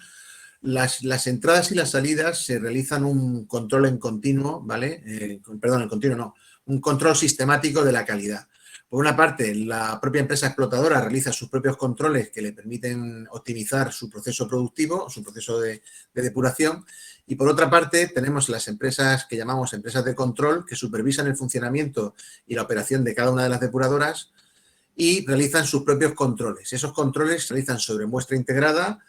Speaker 2: las entradas y las salidas se realizan un control en continuo, ¿vale? Perdón, en continuo no. Un control sistemático de la calidad. Por una parte, la propia empresa explotadora realiza sus propios controles que le permiten optimizar su proceso productivo, su proceso de depuración, Y por otra parte, tenemos las empresas que llamamos empresas de control, que supervisan el funcionamiento y la operación de cada una de las depuradoras y realizan sus propios controles. Esos controles se realizan sobre muestra integrada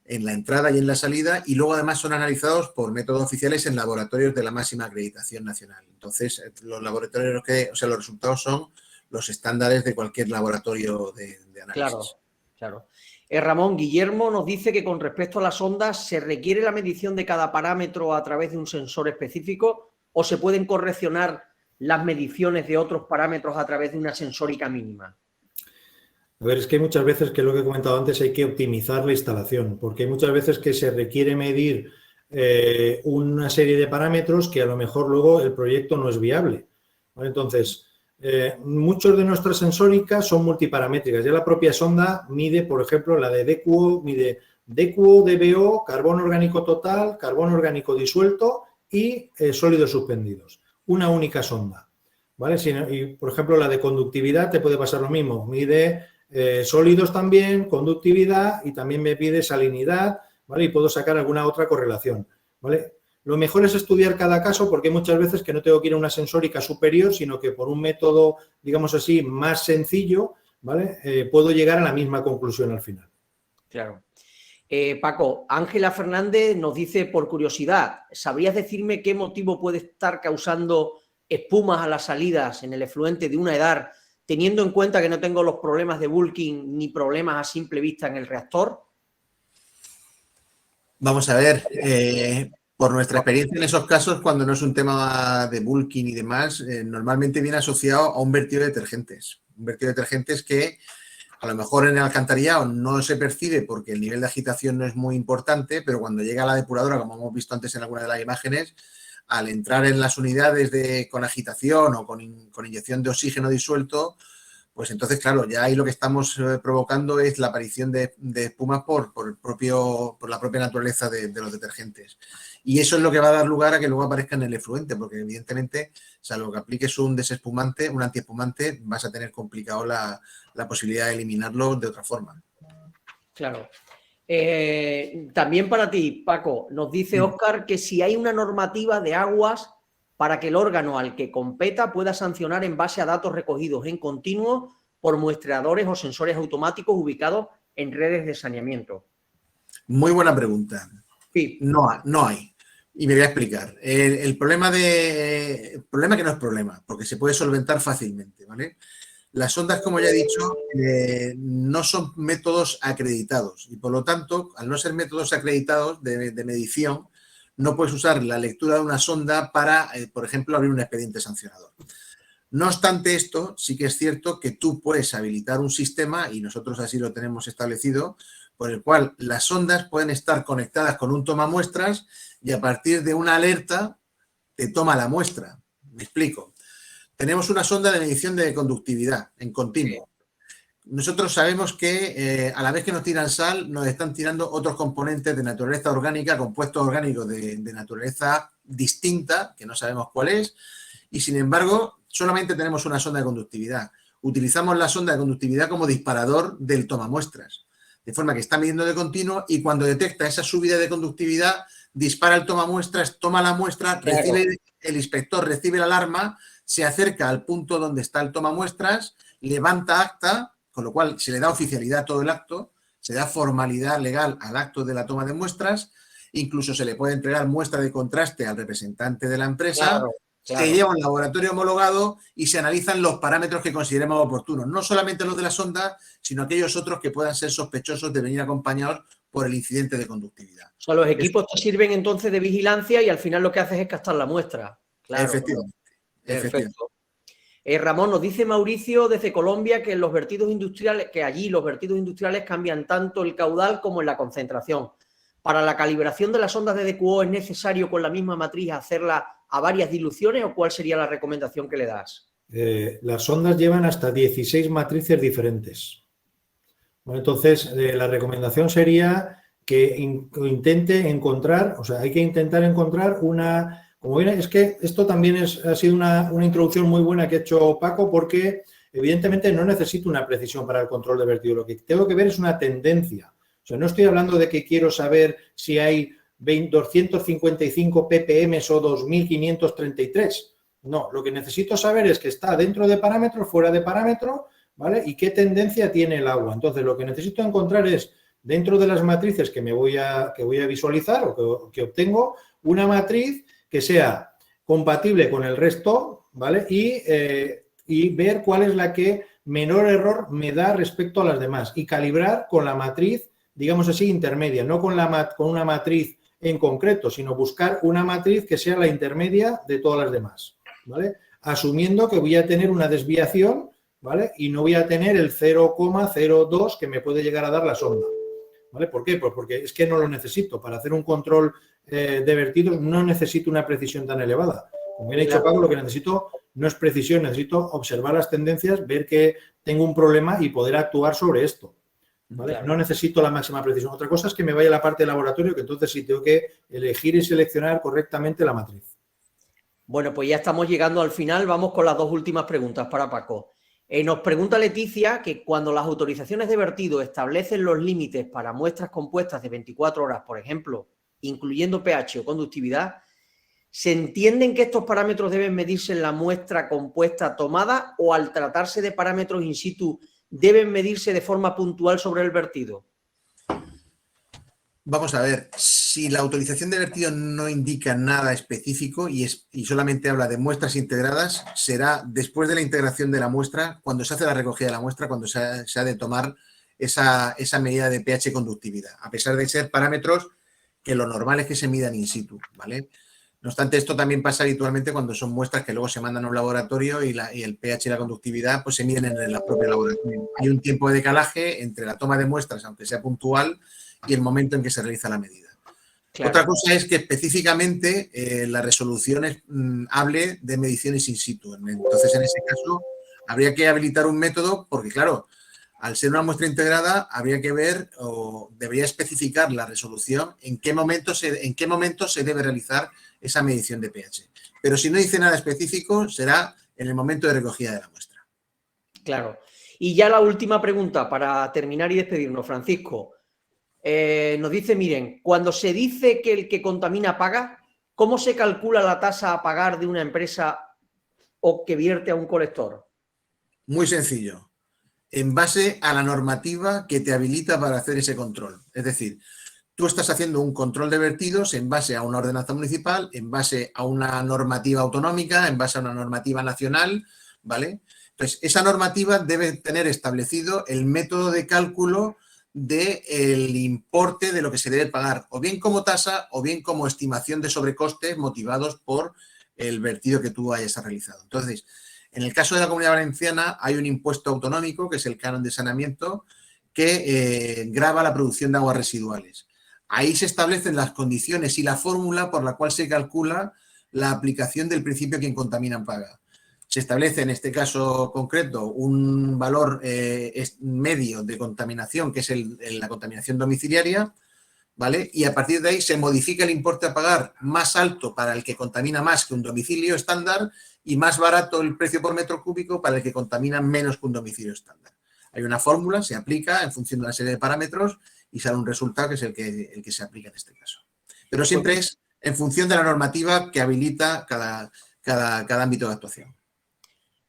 Speaker 2: en la entrada y en la salida, y luego además son analizados por métodos oficiales en laboratorios de la máxima acreditación nacional. Entonces, los laboratorios los resultados son los estándares de cualquier laboratorio de análisis.
Speaker 1: Claro, claro. Ramón, Guillermo nos dice que con respecto a las ondas, ¿se requiere la medición de cada parámetro a través de un sensor específico o se pueden correccionar las mediciones de otros parámetros a través de una sensórica mínima?
Speaker 3: A ver, es que hay muchas veces, que lo que he comentado antes, hay que optimizar la instalación, porque hay muchas veces que se requiere medir una serie de parámetros que a lo mejor luego el proyecto no es viable, ¿vale? Entonces, muchos de nuestras sensóricas son multiparamétricas. Ya la propia sonda mide, por ejemplo, la de DQO, mide DQO, DBO, carbono orgánico total, carbono orgánico disuelto y sólidos suspendidos. Una única sonda, ¿vale? Y, por ejemplo, la de conductividad te puede pasar lo mismo. Mide sólidos también, conductividad, y también me pide salinidad, ¿vale? Y puedo sacar alguna otra correlación, ¿vale? Lo mejor es estudiar cada caso, porque hay muchas veces que no tengo que ir a una sensórica superior, sino que por un método, digamos así, más sencillo, ¿vale? Puedo llegar a la misma conclusión al final.
Speaker 1: Claro. Paco, Ángela Fernández nos dice, por curiosidad, ¿sabrías decirme qué motivo puede estar causando espumas a las salidas en el efluente de una EDAR, teniendo en cuenta que no tengo los problemas de bulking ni problemas a simple vista en el reactor?
Speaker 2: Vamos a ver, por nuestra experiencia en esos casos, cuando no es un tema de bulking y demás, normalmente viene asociado a un vertido de detergentes. Un vertido de detergentes que a lo mejor en el alcantarillado no se percibe porque el nivel de agitación no es muy importante, pero cuando llega a la depuradora, como hemos visto antes en alguna de las imágenes, al entrar en las unidades con agitación o con inyección de oxígeno disuelto, pues entonces, claro, ya ahí lo que estamos provocando es la aparición de espumas por la propia naturaleza de los detergentes. Y eso es lo que va a dar lugar a que luego aparezca en el efluente, porque evidentemente, salvo que apliques un desespumante, un antiespumante, vas a tener complicado la posibilidad de eliminarlo de otra forma.
Speaker 1: Claro. También para ti, Paco, nos dice Óscar que si hay una normativa de aguas para que el órgano al que competa pueda sancionar en base a datos recogidos en continuo por muestreadores o sensores automáticos ubicados en redes de saneamiento.
Speaker 2: Muy buena pregunta.
Speaker 1: Sí.
Speaker 2: No hay. Y me voy a explicar. El problema que no es problema, porque se puede solventar fácilmente, ¿vale? Las sondas, como ya he dicho, no son métodos acreditados y, por lo tanto, al no ser métodos acreditados de medición, no puedes usar la lectura de una sonda para, por ejemplo, abrir un expediente sancionador. No obstante esto, sí que es cierto que tú puedes habilitar un sistema, y nosotros así lo tenemos establecido, por el cual las sondas pueden estar conectadas con un tomamuestras y a partir de una alerta te toma la muestra. Me explico. Tenemos una sonda de medición de conductividad en continuo. Nosotros sabemos que a la vez que nos tiran sal, nos están tirando otros componentes de naturaleza orgánica, compuestos orgánicos de naturaleza distinta, que no sabemos cuál es, y sin embargo solamente tenemos una sonda de conductividad. Utilizamos la sonda de conductividad como disparador del tomamuestras, de forma que está midiendo de continuo y cuando detecta esa subida de conductividad, dispara el tomamuestras, toma la muestra, recibe el inspector, recibe la alarma, se acerca al punto donde está el tomamuestras, levanta acta, con lo cual se le da oficialidad a todo el acto, se da formalidad legal al acto de la toma de muestras, incluso se le puede entregar muestra de contraste al representante de la empresa, se lleva a un laboratorio homologado y se analizan los parámetros que consideremos oportunos, no solamente los de la sonda, sino aquellos otros que puedan ser sospechosos de venir acompañados por el incidente de conductividad.
Speaker 1: O sea, los equipos te sirven entonces de vigilancia y al final lo que haces es captar la muestra. Claro.
Speaker 2: Efectivamente.
Speaker 1: Perfecto. Ramón, nos dice Mauricio desde Colombia que los vertidos industriales, que allí los vertidos industriales cambian tanto el caudal como en la concentración. ¿Para la calibración de las ondas de DQO es necesario con la misma matriz hacerla a varias diluciones o cuál sería la recomendación que le das?
Speaker 3: Las sondas llevan hasta 16 matrices diferentes. Bueno, entonces, la recomendación sería que intente encontrar, o sea, hay que intentar encontrar una... Como ven, es que esto también ha sido una introducción muy buena que ha hecho Paco porque evidentemente no necesito una precisión para el control de vertido. Lo que tengo que ver es una tendencia. O sea, no estoy hablando de que quiero saber si hay 255 ppm o 2533. No, lo que necesito saber es que está dentro de parámetro, fuera de parámetro, ¿vale? Y qué tendencia tiene el agua. Entonces, lo que necesito encontrar es, dentro de las matrices que voy a visualizar o que obtengo, una matriz que sea compatible con el resto, ¿vale? Y ver cuál es la que menor error me da respecto a las demás y calibrar con la matriz, digamos así, intermedia, no con una matriz en concreto, sino buscar una matriz que sea la intermedia de todas las demás, ¿vale? Asumiendo que voy a tener una desviación, ¿vale? Y no voy a tener el 0,02 que me puede llegar a dar la sonda, ¿vale? ¿Por qué? Pues porque es que no lo necesito. Para hacer un control de vertidos no necesito una precisión tan elevada. Como bien ha dicho Paco, lo que necesito no es precisión, necesito observar las tendencias, ver que tengo un problema y poder actuar sobre esto, ¿vale? Claro. No necesito la máxima precisión. Otra cosa es que me vaya a la parte de laboratorio, que entonces sí tengo que elegir y seleccionar correctamente la matriz.
Speaker 1: Bueno, pues ya estamos llegando al final. Vamos con las dos últimas preguntas para Paco. Nos pregunta Leticia que cuando las autorizaciones de vertido establecen los límites para muestras compuestas de 24 horas, por ejemplo, incluyendo pH o conductividad, ¿se entienden que estos parámetros deben medirse en la muestra compuesta tomada o al tratarse de parámetros in situ deben medirse de forma puntual sobre el vertido?
Speaker 2: Vamos a ver, si la autorización de vertido no indica nada específico y solamente habla de muestras integradas, será después de la integración de la muestra, cuando se hace la recogida de la muestra, cuando se ha de tomar esa medida de pH conductividad, a pesar de ser parámetros que lo normal es que se midan in situ, ¿vale? No obstante, esto también pasa habitualmente cuando son muestras que luego se mandan a un laboratorio y el pH y la conductividad pues se miden en el propio laboratorio. Hay un tiempo de decalaje entre la toma de muestras, aunque sea puntual, y el momento en que se realiza la medida. Claro. Otra cosa es que específicamente la resolución hable de mediciones in situ. Entonces, en ese caso, habría que habilitar un método porque, claro, al ser una muestra integrada, habría que ver o debería especificar la resolución en qué momento se debe realizar esa medición de pH. Pero si no dice nada específico, será en el momento de recogida de la muestra.
Speaker 1: Claro. Y ya la última pregunta para terminar y despedirnos, Francisco. Nos dice, miren, cuando se dice que el que contamina paga, ¿cómo se calcula la tasa a pagar de una empresa o que vierte a un colector?
Speaker 2: Muy sencillo. En base a la normativa que te habilita para hacer ese control. Es decir, tú estás haciendo un control de vertidos en base a una ordenanza municipal, en base a una normativa autonómica, en base a una normativa nacional, ¿vale? Entonces, esa normativa debe tener establecido el método de cálculo del importe de lo que se debe pagar, o bien como tasa o bien como estimación de sobrecostes motivados por el vertido que tú hayas realizado. Entonces, en el caso de la Comunidad Valenciana hay un impuesto autonómico, que es el canon de saneamiento, que grava la producción de aguas residuales. Ahí se establecen las condiciones y la fórmula por la cual se calcula la aplicación del principio quien contamina paga. Se establece en este caso concreto un valor medio de contaminación, que es la contaminación domiciliaria, ¿vale? Y a partir de ahí se modifica el importe a pagar más alto para el que contamina más que un domicilio estándar y más barato el precio por metro cúbico para el que contamina menos que un domicilio estándar. Hay una fórmula, se aplica en función de una serie de parámetros y sale un resultado que es el que se aplica en este caso. Pero siempre es en función de la normativa que habilita cada ámbito de actuación.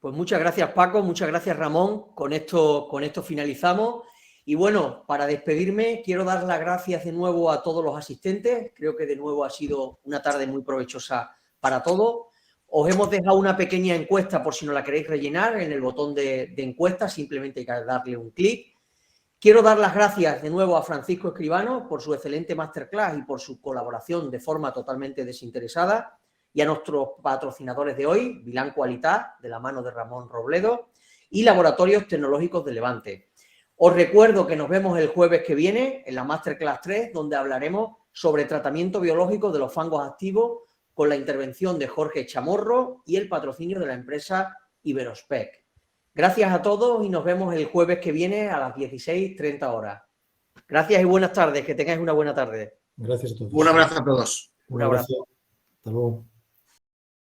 Speaker 1: Pues muchas gracias, Paco, muchas gracias, Ramón. Con esto finalizamos. Y bueno, para despedirme, quiero dar las gracias de nuevo a todos los asistentes. Creo que de nuevo ha sido una tarde muy provechosa para todos. Os hemos dejado una pequeña encuesta por si no la queréis rellenar en el botón de encuesta, simplemente hay que darle un clic. Quiero dar las gracias de nuevo a Francisco Escribano por su excelente masterclass y por su colaboración de forma totalmente desinteresada. Y a nuestros patrocinadores de hoy, Vilán Qualitat, de la mano de Ramón Robledo, y Laboratorios Tecnológicos de Levante. Os recuerdo que nos vemos el jueves que viene en la Masterclass 3, donde hablaremos sobre tratamiento biológico de los fangos activos con la intervención de Jorge Chamorro y el patrocinio de la empresa Iberospec. Gracias a todos y nos vemos el jueves que viene a las 16:30 horas. Gracias y buenas tardes, que tengáis una buena tarde.
Speaker 3: Gracias a todos.
Speaker 2: Un abrazo a todos.
Speaker 1: Un abrazo.
Speaker 3: Hasta luego.